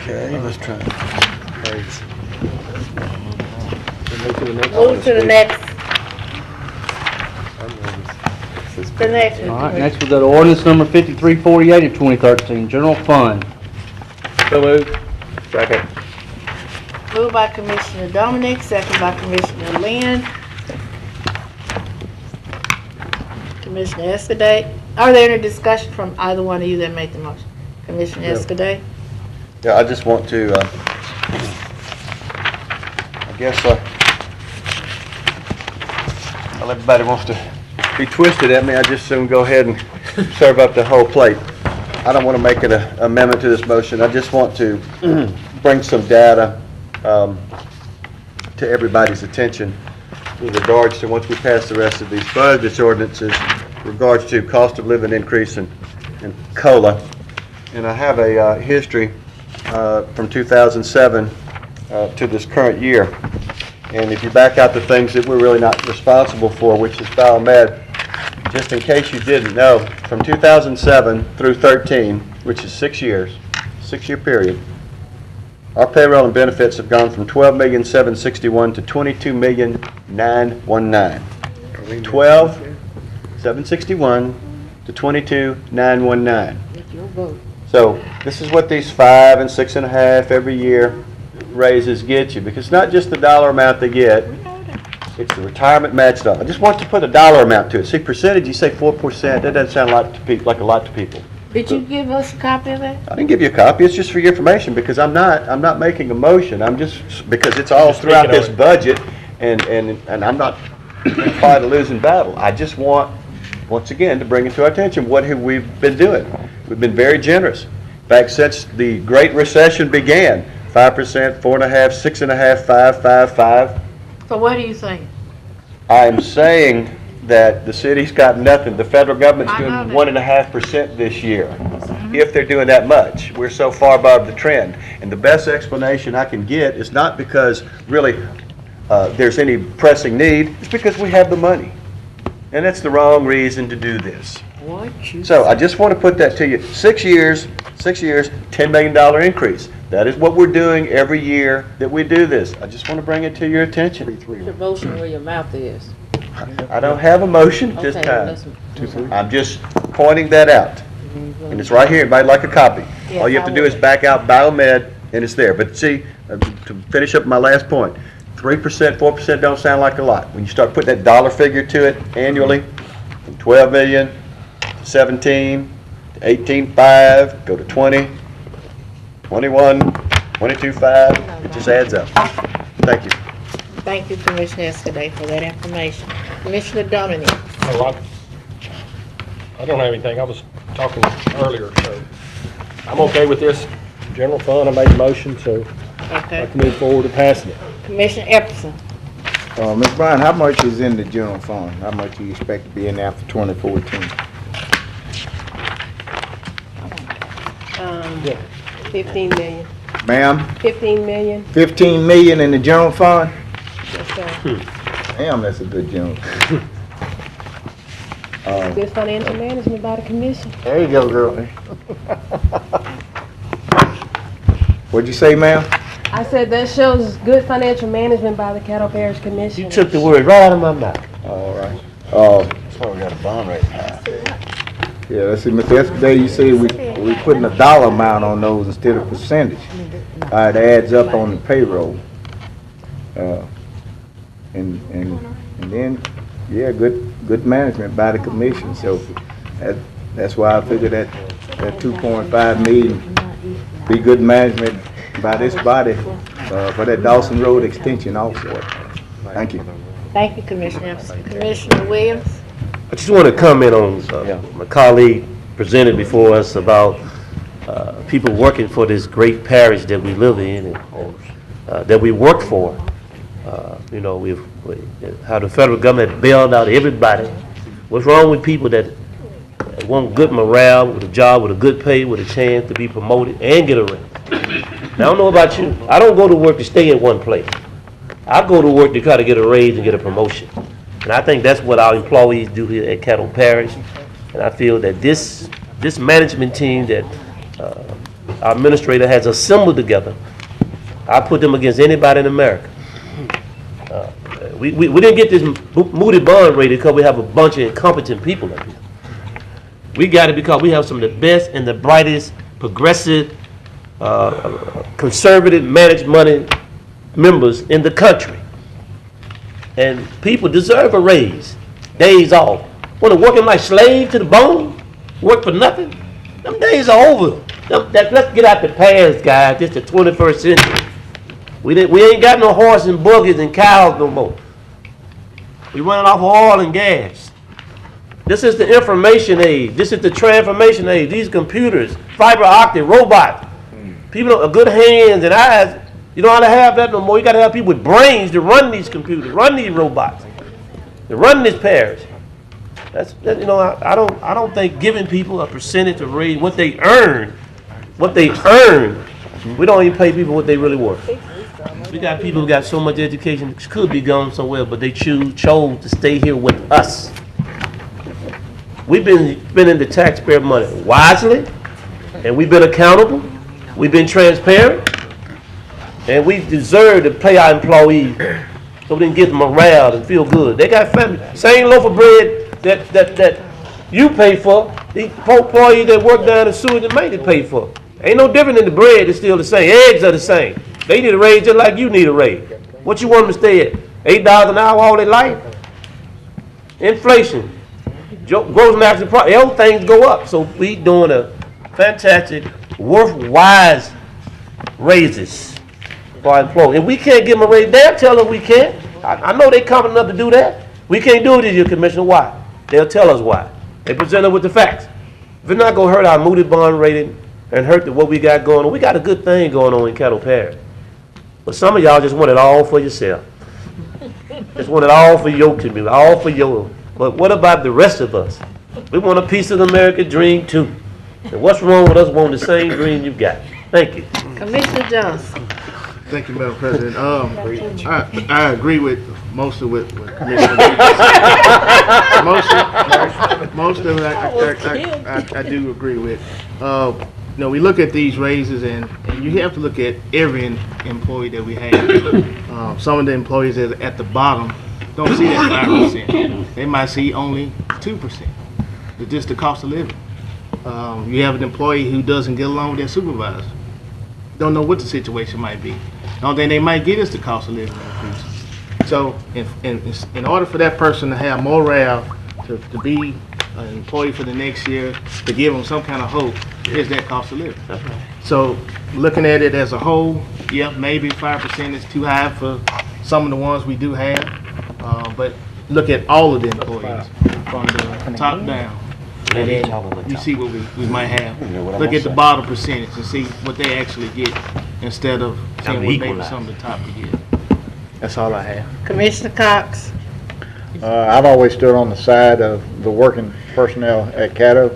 Okay, let's try. Move to the next. The next one. All right, next we go to ordinance number 5348 of 2013, general fund. So moved. Second. Moved by Commissioner Dominic, second by Commissioner Lynn. Commissioner Escadade. Are there any discussion from either one of you that made the motion? Commissioner Escadade? Yeah, I just want to, I guess, well, everybody wants to be twisted at me. I just soon go ahead and serve up the whole plate. I don't want to make an amendment to this motion. I just want to bring some data to everybody's attention with regards to once we pass the rest of these budget ordinances, regards to cost of living increase in COLA. And I have a history from 2007 to this current year. And if you back out the things that we're really not responsible for, which is biomed, just in case you didn't know, from 2007 through 13, which is 6 years, 6-year period, our payroll and benefits have gone from $12,761,000 to $22,919,000. $12,761,000 to $22,919,000. So this is what these 5 and 6.5 every year raises get you, because it's not just the dollar amount they get, it's the retirement match dollar. I just want to put a dollar amount to it. See, percentage, you say 4%, that doesn't sound like a lot to people. Did you give us a copy of that? I didn't give you a copy. It's just for your information, because I'm not making a motion. I'm just, because it's all throughout this budget, and I'm not fighting a losing battle. I just want, once again, to bring it to our attention, what have we been doing? We've been very generous. In fact, since the Great Recession began, 5%, 4.5%, 6.5%, 5%. So what are you saying? I'm saying that the city's got nothing. The federal government's doing 1.5% this year. If they're doing that much, we're so far above the trend. And the best explanation I can get is not because really there's any pressing need. It's because we have the money, and that's the wrong reason to do this. So I just want to put that to you. 6 years, $10 million increase. That is what we're doing every year that we do this. I just want to bring it to your attention. The motion where your mouth is. I don't have a motion this time. I'm just pointing that out. And it's right here. Anybody like a copy? All you have to do is back out biomed, and it's there. But see, to finish up my last point, 3%, 4% don't sound like a lot. When you start putting that dollar figure to it annually, from 12 million to 17 to 18.5, go to 20, 21, 22.5, it just adds up. Thank you. Thank you, Commissioner Escaday, for that information. Commissioner Dominic. Oh, I don't have anything. I was talking earlier, so I'm okay with this. General fund, I made a motion, so I can move forward to passing it. Commissioner Epperson. Ms. Brown, how much is in the general fund? How much do you expect to be in there for 2014? 15 million. Ma'am? 15 million. 15 million in the general fund? Yes, sir. Damn, that's a good general. Good financial management by the commission. There you go, girl. What'd you say, ma'am? I said that shows good financial management by the Caddo Parish Commission. You took the word right out of my mouth. All right. That's why we got a bond rate high. Yeah, let's see, Mr. Escaday, you said we putting a dollar amount on those instead of percentage. It adds up on the payroll. And then, yeah, good management by the commission. So that's why I figured that 2.5 million be good management by this body for that Dawson Road extension also. Thank you. Thank you, Commissioner Epperson. Commissioner Williams. I just want to comment on my colleague presented before us about people working for this great parish that we live in and that we work for. You know, how the federal government bailed out everybody. What's wrong with people that want good morale, with a job, with a good pay, with a chance to be promoted and get a raise? Now, I don't know about you. I don't go to work to stay at one place. I go to work to try to get a raise and get a promotion. And I think that's what our employees do here at Caddo Parish. And I feel that this management team that our administrator has assembled together, I put them against anybody in America. We didn't get this Moody bond rated because we have a bunch of incompetent people up here. We got it because we have some of the best and the brightest, progressive, conservative managed money members in the country. And people deserve a raise, days off. Want to work them like slaves to the bone? Work for nothing? Them days are over. Let's get out the past, guys. This is the 21st century. We ain't got no horse and buggies and cows no more. We running off of oil and gas. This is the information age. This is the transformation age. These computers, fiber optic, robots. People with good hands and eyes. You don't have to have that no more. You got to have people with brains to run these computers, run these robots, to run this parish. You know, I don't think giving people a percentage of raise, what they earn, we don't even pay people what they really worth. We got people who got so much education, could be gone somewhere, but they chose to stay here with us. We've been spending the taxpayer money wisely, and we've been accountable, we've been transparent, and we deserve to pay our employees so we can get morale and feel good. They got family. Same loaf of bread that you pay for, the employees that work down the sewage and maintenance pay for. Ain't no different than the bread, it's still the same. Eggs are the same. They need a raise just like you need a raise. What you want them to stay at? $8 an hour all their life? Inflation. Gross national product, all things go up. So we doing a fantastic, worthwhile raises for our employees. If we can't give them a raise, they'll tell them we can't. I know they're competent enough to do that. We can't do it this year, Commissioner. Why? They'll tell us why. They present us with the facts. If it's not going to hurt our Moody bond rating and hurt what we got going on, we got a good thing going on in Caddo Parish. But some of y'all just want it all for yourself. Just want it all for your community, all for your. But what about the rest of us? We want a piece of the American dream too. And what's wrong with us wanting the same dream you got? Thank you. Commissioner Johnson. Thank you, Madam President. I agree with most of what Commissioner most of it I do agree with. You know, we look at these raises, and you have to look at every employee that we have. Some of the employees that are at the bottom don't see that 5%. They might see only 2%. It's just the cost of living. You have an employee who doesn't get along with their supervisor. Don't know what the situation might be. The only thing they might get is the cost of living increase. So in order for that person to have morale, to be an employee for the next year, to give them some kind of hope, is that cost of living. So looking at it as a whole, yep, maybe 5% is too high for some of the ones we do have. But look at all of the employees from the top down. And then you see what we might have. Look at the bottom percentage and see what they actually get instead of seeing what maybe some of the top would get. That's all I have. Commissioner Cox. I've always stood on the side of the working personnel at Caddo.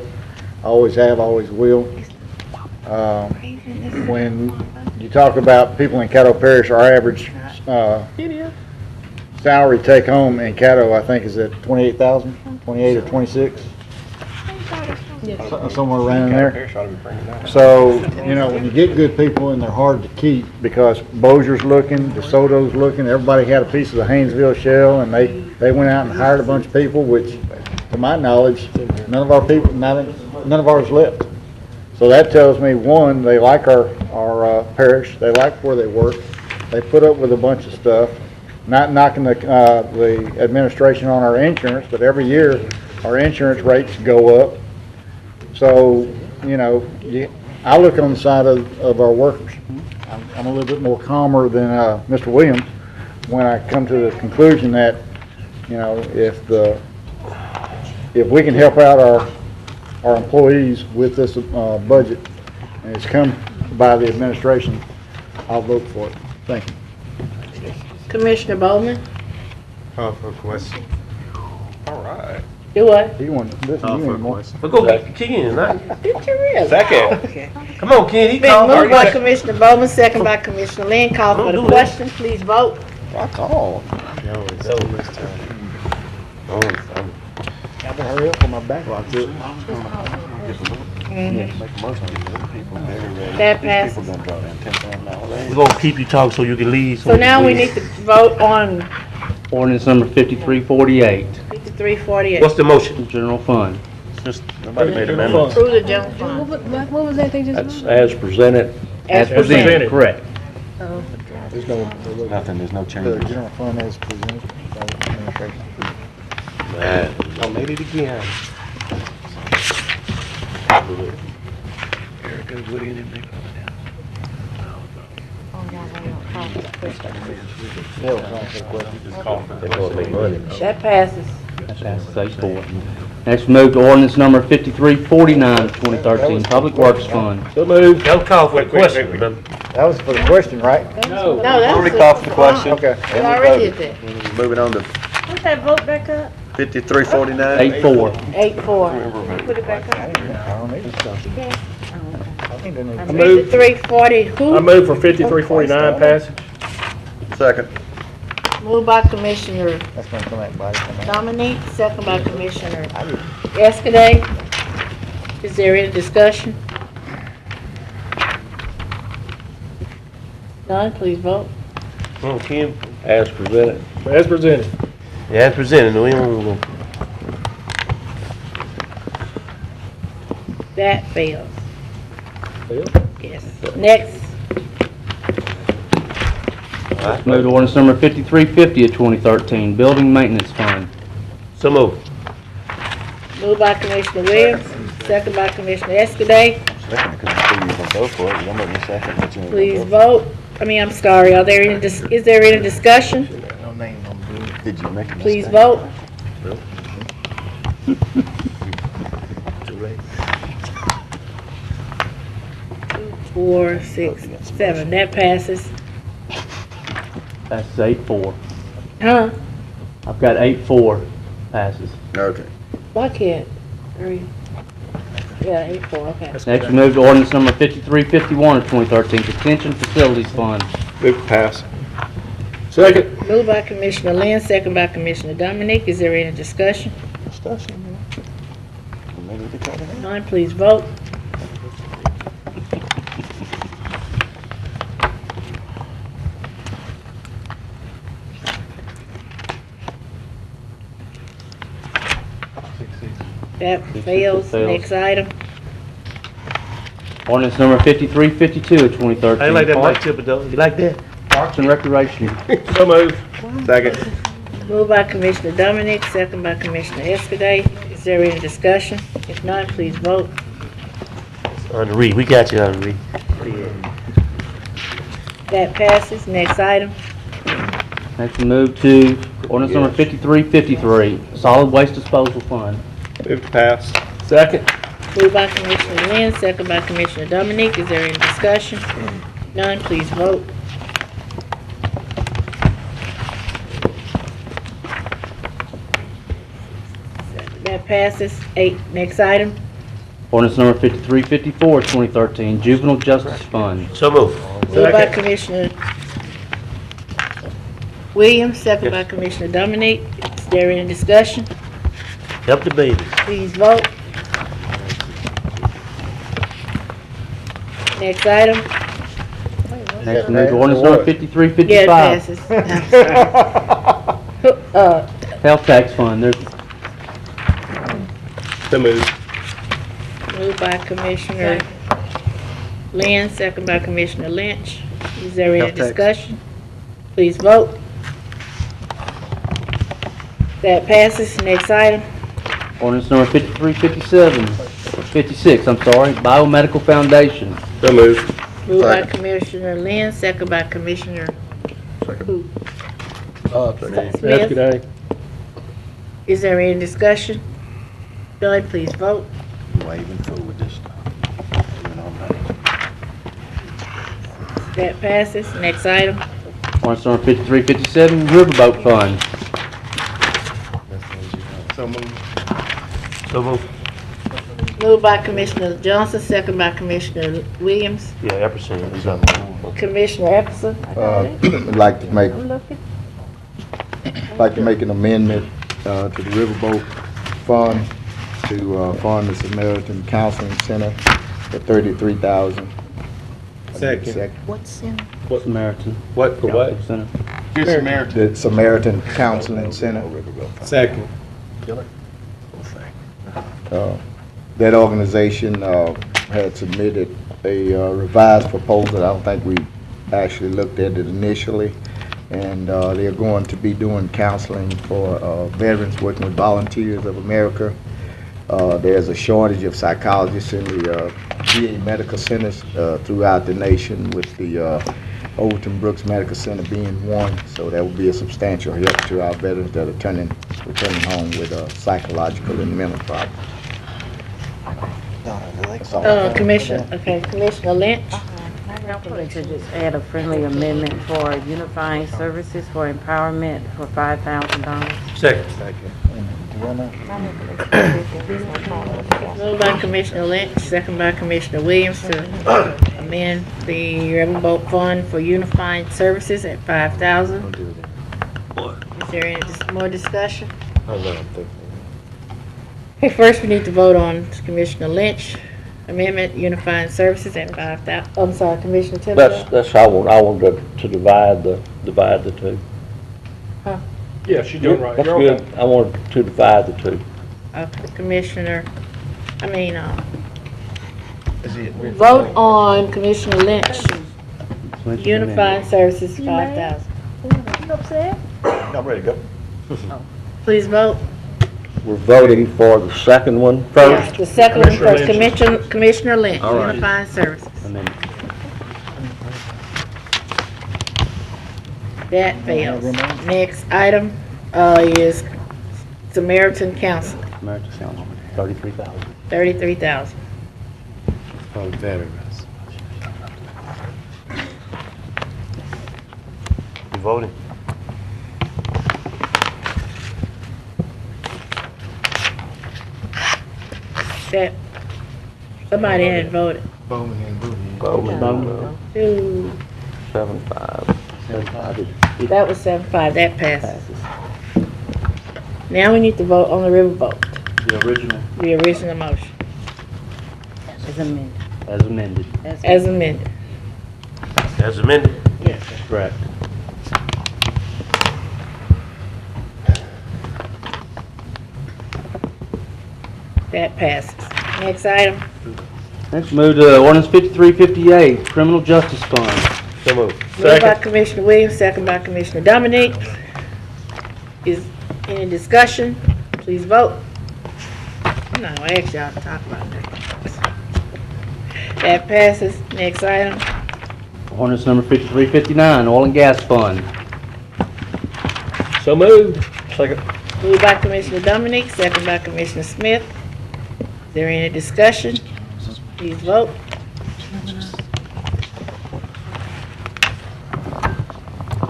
I always have, always will. When you talk about people in Caddo Parish, our average salary take home in Caddo, I think, is at 28,000, 28 or 26. Somewhere around there. So, you know, when you get good people and they're hard to keep because Bozier's looking, DeSoto's looking, everybody had a piece of the Haynesville shell, and they went out and hired a bunch of people, which, to my knowledge, none of ours left. So that tells me, one, they like our parish, they like where they work, they put up with a bunch of stuff, not knocking the administration on our insurance, but every year our insurance rates go up. So, you know, I look on the side of our workers. I'm a little bit more calmer than Mr. Williams when I come to the conclusion that, you know, if we can help out our employees with this budget and it's come by the administration, I'll vote for it. Thank you. Commissioner Bowman. Call for a question. All right. Do what? You want this? Call for a question. But go get Ken. Get your real. Second. Okay. Come on, Ken. He Been called. moved by Commissioner Bowman, second by Commissioner Lynn. Call for the question. Please vote. I called. Yo, it's so much time. I better hurry up for my backlog too. Make a motion to get the people very ready. That These passes. people gonna draw down $10,000. We're going to keep you talking so you can leave. So now we need to vote on Ordinance number 5348, 5348. What's the motion? general fund. Nobody made amendments. Approve the general fund. What was that they just That's voted? as presented. As presented. Correct. There's no, Nothing, there's no the changes. general fund as presented by the administration. I made it again. That passes. That passes 8-4. Next, we move to ordinance number 5349, 2013, Public Works Fund. So moved. Don't call for the question, remember? That was for the question, right? No, that was Already called for the question. Okay. We already did that. Moving on to Put that vote back up. 5349? 84. 84. Put it back up. I move, 5340, who? I move for 5349 passage. Second. Moved by Commissioner That's gonna come out by. Dominique, second by Commissioner Escaday. Is there any discussion? None, please vote. Kim, as presented. As presented. As presented, we don't go. That fails. Fail? Yes. Next, Move to ordinance number 5350 of 2013, Building Maintenance Fund. So moved. moved by Commissioner Williams, second by Commissioner Escaday. Second, because I think you're going to go for it. You don't make me second, but you ain't gonna Please go vote. I'm sorry, is there any discussion? No name on the for it. Did you make a mistake? Please vote. Too late. 4, 6, 7, that passes. Passes 8-4. Huh? I've got 8-4 passes. Okay. Why can't? 3. Yeah, 8-4, okay. Next, we move to ordinance number 5351 of 2013, Detention Facilities Fund. Move to pass. Second. Moved by Commissioner Lynn, second by Commissioner Dominique. Is there any discussion? Discussion, man. Maybe we could try that. None, please vote. That fails. fails. Next item. Ordinance number 5352 of 2013. I ain't like that Mike Parks Thibodeau. You like that? and Recreation. So moved. Second. Moved by Commissioner Dominic, second by Commissioner Escaday. Is there any discussion? If not, please vote. Henri, we got you, Henri. That passes. Next item. Next, we move to ordinance number 5353, Solid Waste Disposal Fund. Move to pass. Second. Moved by Commissioner Lynn, second by Commissioner Dominic. Is there any discussion? None, please vote. That passes. 8. Next item. Ordinance number 5354 of 2013, Juvenile Justice Fund. So moved. Moved by Commissioner Williams, second by Commissioner Dominic. Is there any discussion? Help the babies. Please vote. Next item. Next, we move to ordinance number Yeah, it 5355, passes. Health Tax Fund. There's So moved. Moved by Commissioner Lynn, second by Commissioner Lynch. Is there any Health tax. discussion? Please vote. That passes. Next item. ordinance number 5357, 56, I'm sorry, Biomedical Foundation. So moved. Moved by Commissioner Lynn, second by Commissioner who? Smith. Escaday. Is there any discussion? None, please vote. Waving fool with this stuff. That passes. Next item. Ordinance number 5357, Riverboat Fund. So moved. So moved. Moved by Commissioner Johnson, second by Commissioner Williams. Yeah, Epperson. He's up. Commissioner Epperson. I'd like to make an amendment to the Riverboat Fund to fund the Samaritan Counseling Center for $33,000. Second. What center? Samaritan. What, for what? Center. The Samaritan Counseling Center. Second. That organization had submitted a revised proposal. I don't think we actually looked at it initially. And they're going to be doing counseling for veterans working with Volunteers of America. There's a shortage of psychologists in the VA medical centers throughout the nation, with the Overton Brooks Medical Center being one. So that will be a substantial help to our veterans that are returning home with psychological and mental problems. Commissioner Lynch. I wanted to just add a friendly amendment for unifying services for empowerment for $5,000. Second. Moved by Commissioner Lynch, second by Commissioner Williams to amend the Riverboat Fund for Unifying Services at $5,000. Is there any more discussion? Okay, first we need to vote on Commissioner Lynch amendment, Unifying Services at $5,000. I'm sorry, Commissioner Thibodeau? That's how I want to divide the two. Huh? Yeah, she's doing right. That's You're good. okay. I want to divide the two. Commissioner, vote on Commissioner Lynch, Unifying Services, $5,000. You upset? I'm ready to go. Please vote. We're voting for the second one Yes, first. the second one first, Commissioner Commissioner Lynch, All right. Unifying Services. That fails. Next item is Samaritan Council, American Sound, 33,000. $33,000. For veterans. You voting? That, somebody hadn't voted. Bowman and Booty. Bowman, Two, 7-5. that was 7-5, that passes. Now we need to vote on the riverboat, The original, the original motion, As amended. as amended. as amended. As amended. Yes. Correct. That passes. Next item, Next, move to ordinance 5358, Criminal Justice Fund. So moved. moved by Commissioner Williams, second by Commissioner Dominic. Is any discussion? Please vote. I'm not gonna ask y'all to talk about that. That passes. Next item, Ordinance number 5359, Oil and Gas Fund. So moved. Second. moved by Commissioner Dominic, second by Commissioner Smith. Is there any discussion? Please vote.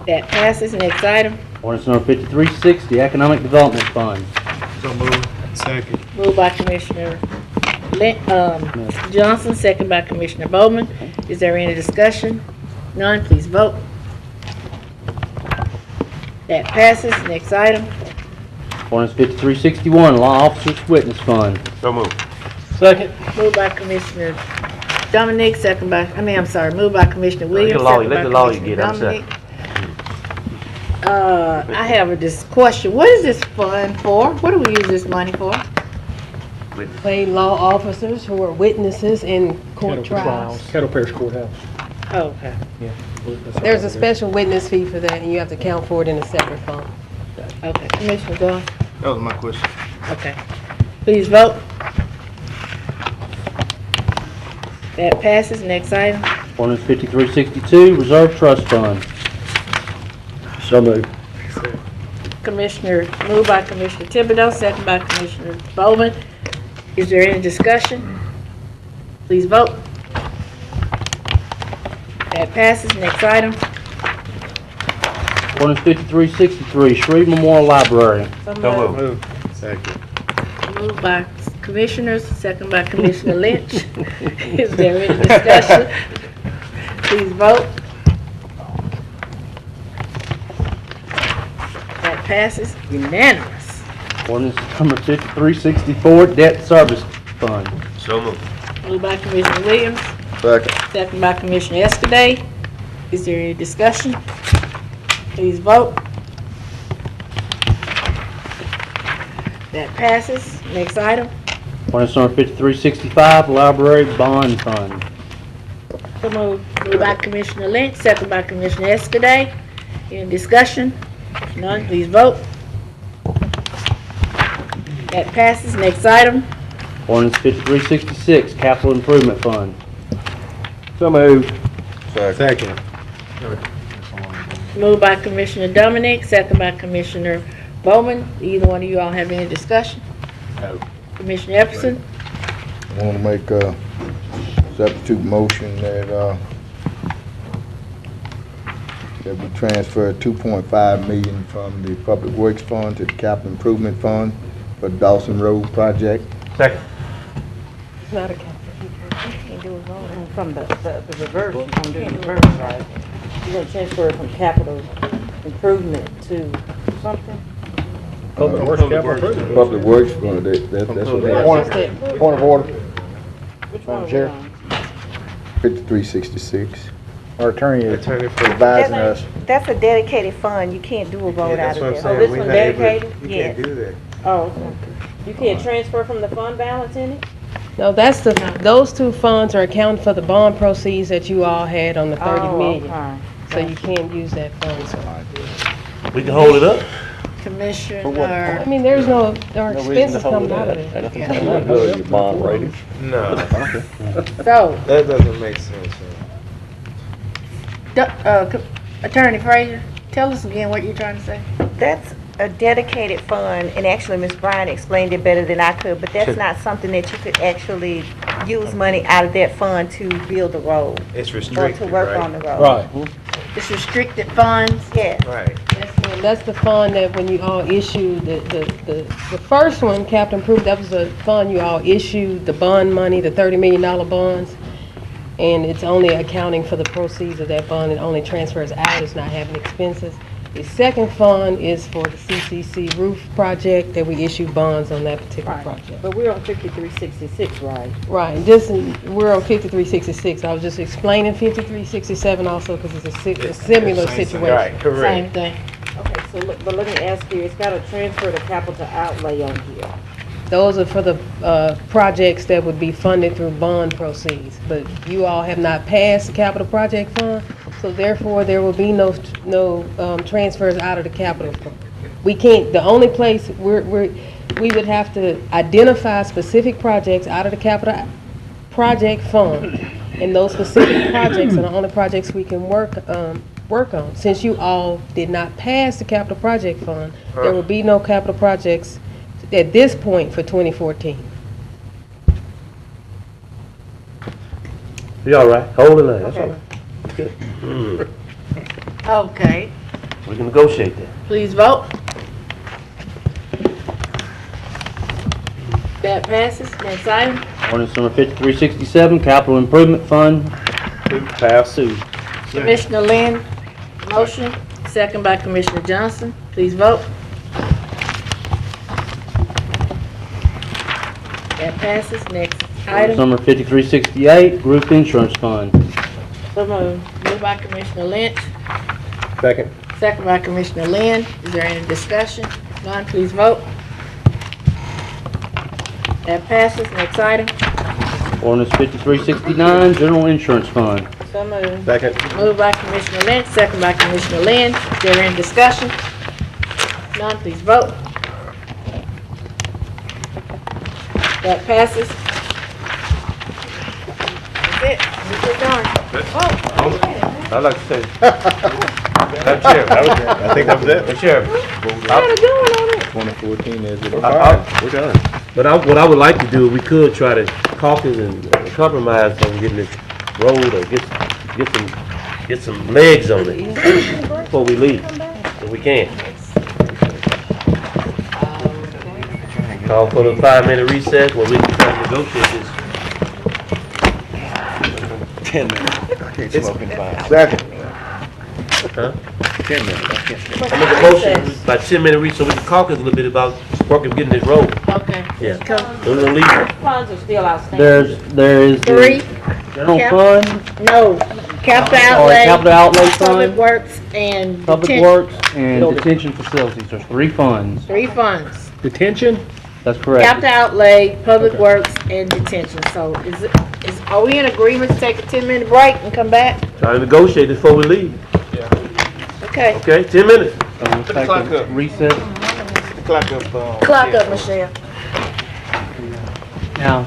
That passes. Next item, Ordinance number 5360, Economic Development Fund. So moved. Second. moved by Commissioner Johnson, second by Commissioner Bowman. Is there any discussion? None, please vote. That passes. Next item, Ordinance 5361, Law Officers Witness Fund. So moved. Second. moved by Commissioner Dominic, second by, moved by Commissioner Williams, second let by the lawyer Commissioner get it, I'm Dominic. I have this question. What is this fund for? What do we use this money for? Play law officers who are witnesses in court trials. Caddo Parish Courthouse. Oh, okay. Yeah. There's a special witness fee for that, and you have to account for it in a separate fund. Okay, Commissioner Dunn? That was my question. Okay. Please vote. That passes. Next item. Ordinance 5362, Reserve Trust Fund. So moved. Moved by Commissioner Thibodeau, second by Commissioner Bowman. Is there any discussion? Please vote. That passes. Next item. Ordinance 5363, Shreve Memorial Library. So moved. Second. Moved by Commissioners, second by Commissioner Lynch. Is there any discussion? Please vote. That passes unanimous. Ordinance number 5364, Debt Service Fund. So moved. Moved by Commissioner Williams, Second. second by Commissioner Escaday. Is there any discussion? Please vote. That passes. Next item. Ordinance number 5365, Library Bond Fund. So moved. Moved by Commissioner Lynch, second by Commissioner Escaday. Any discussion? If none, please vote. That passes. Next item. Ordinance 5366, Capital Improvement Fund. So moved. Second. Moved by Commissioner Dominic, second by Commissioner Bowman. Either one of you all have any discussion? No. Commissioner Epperson? I want to make a substitute motion that we transfer 2.5 million from the Public Works Fund to the Capital Improvement Fund for Dawson Road project. Second. It's not a capital. Can't do a vote. From the reverse, you're gonna do the reverse, right? You're gonna transfer it from capital improvement to something? Public Works capital improvement. Public Works, that's what they have. Point of order. Which one? Madam Chair. 5366. Our attorney is Attorney for advising us. That's a dedicated fund, you can't do a vote out That's of what I'm there. saying. this We one not able to- dedicated? You Yes. can't do that. Oh, okay. You can't transfer from the fund balance in it? No, that's those two funds are accounted for the bond proceeds that you all had on the 30 Oh, million. okay. So you can't use that fund. So, We can hold it up. Commissioner, I mean, there's no No reason to expenses hold coming it out of up. it. Nothing coming out of your bond rating. No, so, that doesn't make sense. Attorney Frazier, tell us again what you're trying to say. That's a dedicated fund, and actually Ms. Bryant explained it better than I could, but that's not something that you could actually use money out of that fund to build a road. It's Or restricted, to work right? on the road. Right. It's restricted funds? Yes. Right. That's the fund that when you all issued, the first one, Capital Improvement, that was the fund you all issued, the bond money, the $30 million bonds. And it's only accounting for the proceeds of that bond. It only transfers out, it's not having expenses. The second fund is for the CCC roof project that we issue bonds on that particular project. But we're on 5366, right? Right, we're on 5366. I was just explaining 5367 also because it's a similar situation. Right, Same correct. thing. Okay, so but let me ask you, it's got to transfer the capital outlay on here. Those are for the projects that would be funded through bond proceeds. But you all have not passed the capital project fund, so therefore there will be no transfers out of the capital fund. We can't, the only place we would have to identify specific projects out of the capital project fund, and those specific projects are the only projects we can work on. Since you all did not pass the capital project fund, there will be no capital projects at this point for 2014. You all right? Hold it up. That's all Okay. right. Okay, We can negotiate that. please vote. That passes. Next item. Ordinance number 5367, Capital Improvement Fund, pass through. Commissioner Lynn, motion, second by Commissioner Johnson. Please vote. That passes. Next Ordinance item. number 5368, Group Insurance Fund. So moved. Moved by Commissioner Lynch, Second. second by Commissioner Lynn. Is there any discussion? If none, please vote. That passes. Next item. Ordinance 5369, General Insurance Fund. So moved. Second. Moved by Commissioner Lynch, second by Commissioner Lynn. Is there any discussion? None, please vote. That passes. That's it. We're done. I'd like to say, Madam Chair, I think that was it. Madam Chair, Kind of going on it. 2014 is it? we're done. But what I would like to do, we could try to caucus and compromise on getting this road or get some legs on it before we leave, if we can. Call for the 5-minute recess where we can try to negotiate this. 10 minutes. I can't smoke in 5. Second. Huh? 10 minutes. I can't smoke. I make a motion, about 10-minute recess, so we can caucus a little bit about working, getting this road. Okay. Yeah. Come. We're gonna leave. Funds are still outstanding. There is Three. the General Cap- Fund, No, capital or outlay, Capital Outlay public Fund, works, and Public detention. Works, and Detention Facilities. There's 3 funds. 3 funds. Detention? That's correct. Capital outlay, public works, and detention. So are we in agreement to take a 10-minute break and come back? Try to negotiate this before we leave. Okay. Okay, 10 minutes. Put the clock up. Recess. The clock up. Clock up, Michelle. Now,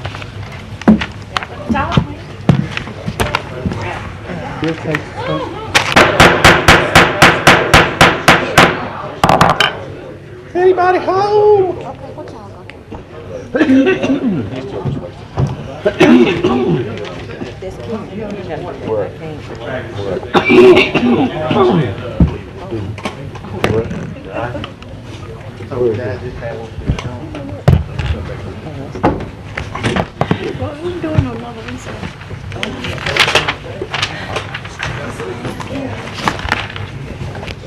Anybody home? we doing another research?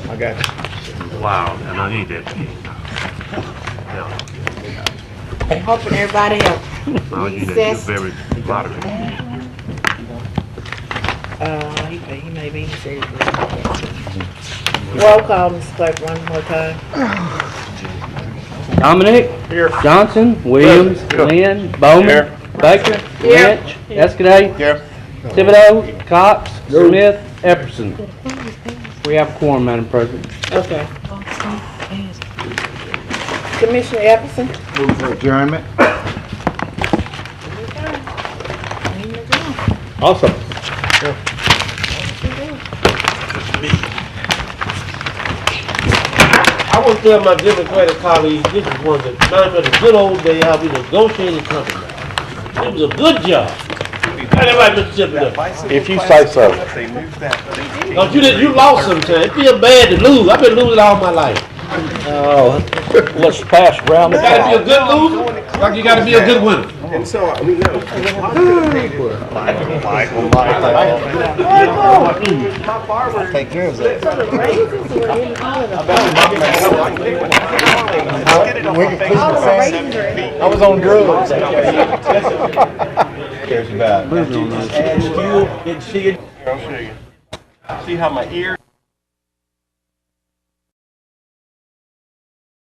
I got you. Wow, and I need that. Hoping everybody else. I need that Recess. very lottery. He may be said. Roll call, Mr. Clerk, one more time. Dominic. Here. Johnson. Williams. Lynn. Bowman. Baker. Here. Lynch. Escaday. Here. Thibodeau. Cox. Smith. Epperson. We have a quorum, Madam President. Okay. Commissioner Epperson? Move for adjournment. Awesome. I want to tell my Democratic colleagues, this is one of the good old days how we negotiated something. It was a good job. Everybody, Mississippi. If you say so. Don't you lost some time. It feel bad to lose. I've been losing all my life. Oh, let's pass around the You gotta be a good loser, like you gotta be a good winner. And so, I mean, no. Take care of that. I was on drugs. Cares about. Fuel, see how my ear.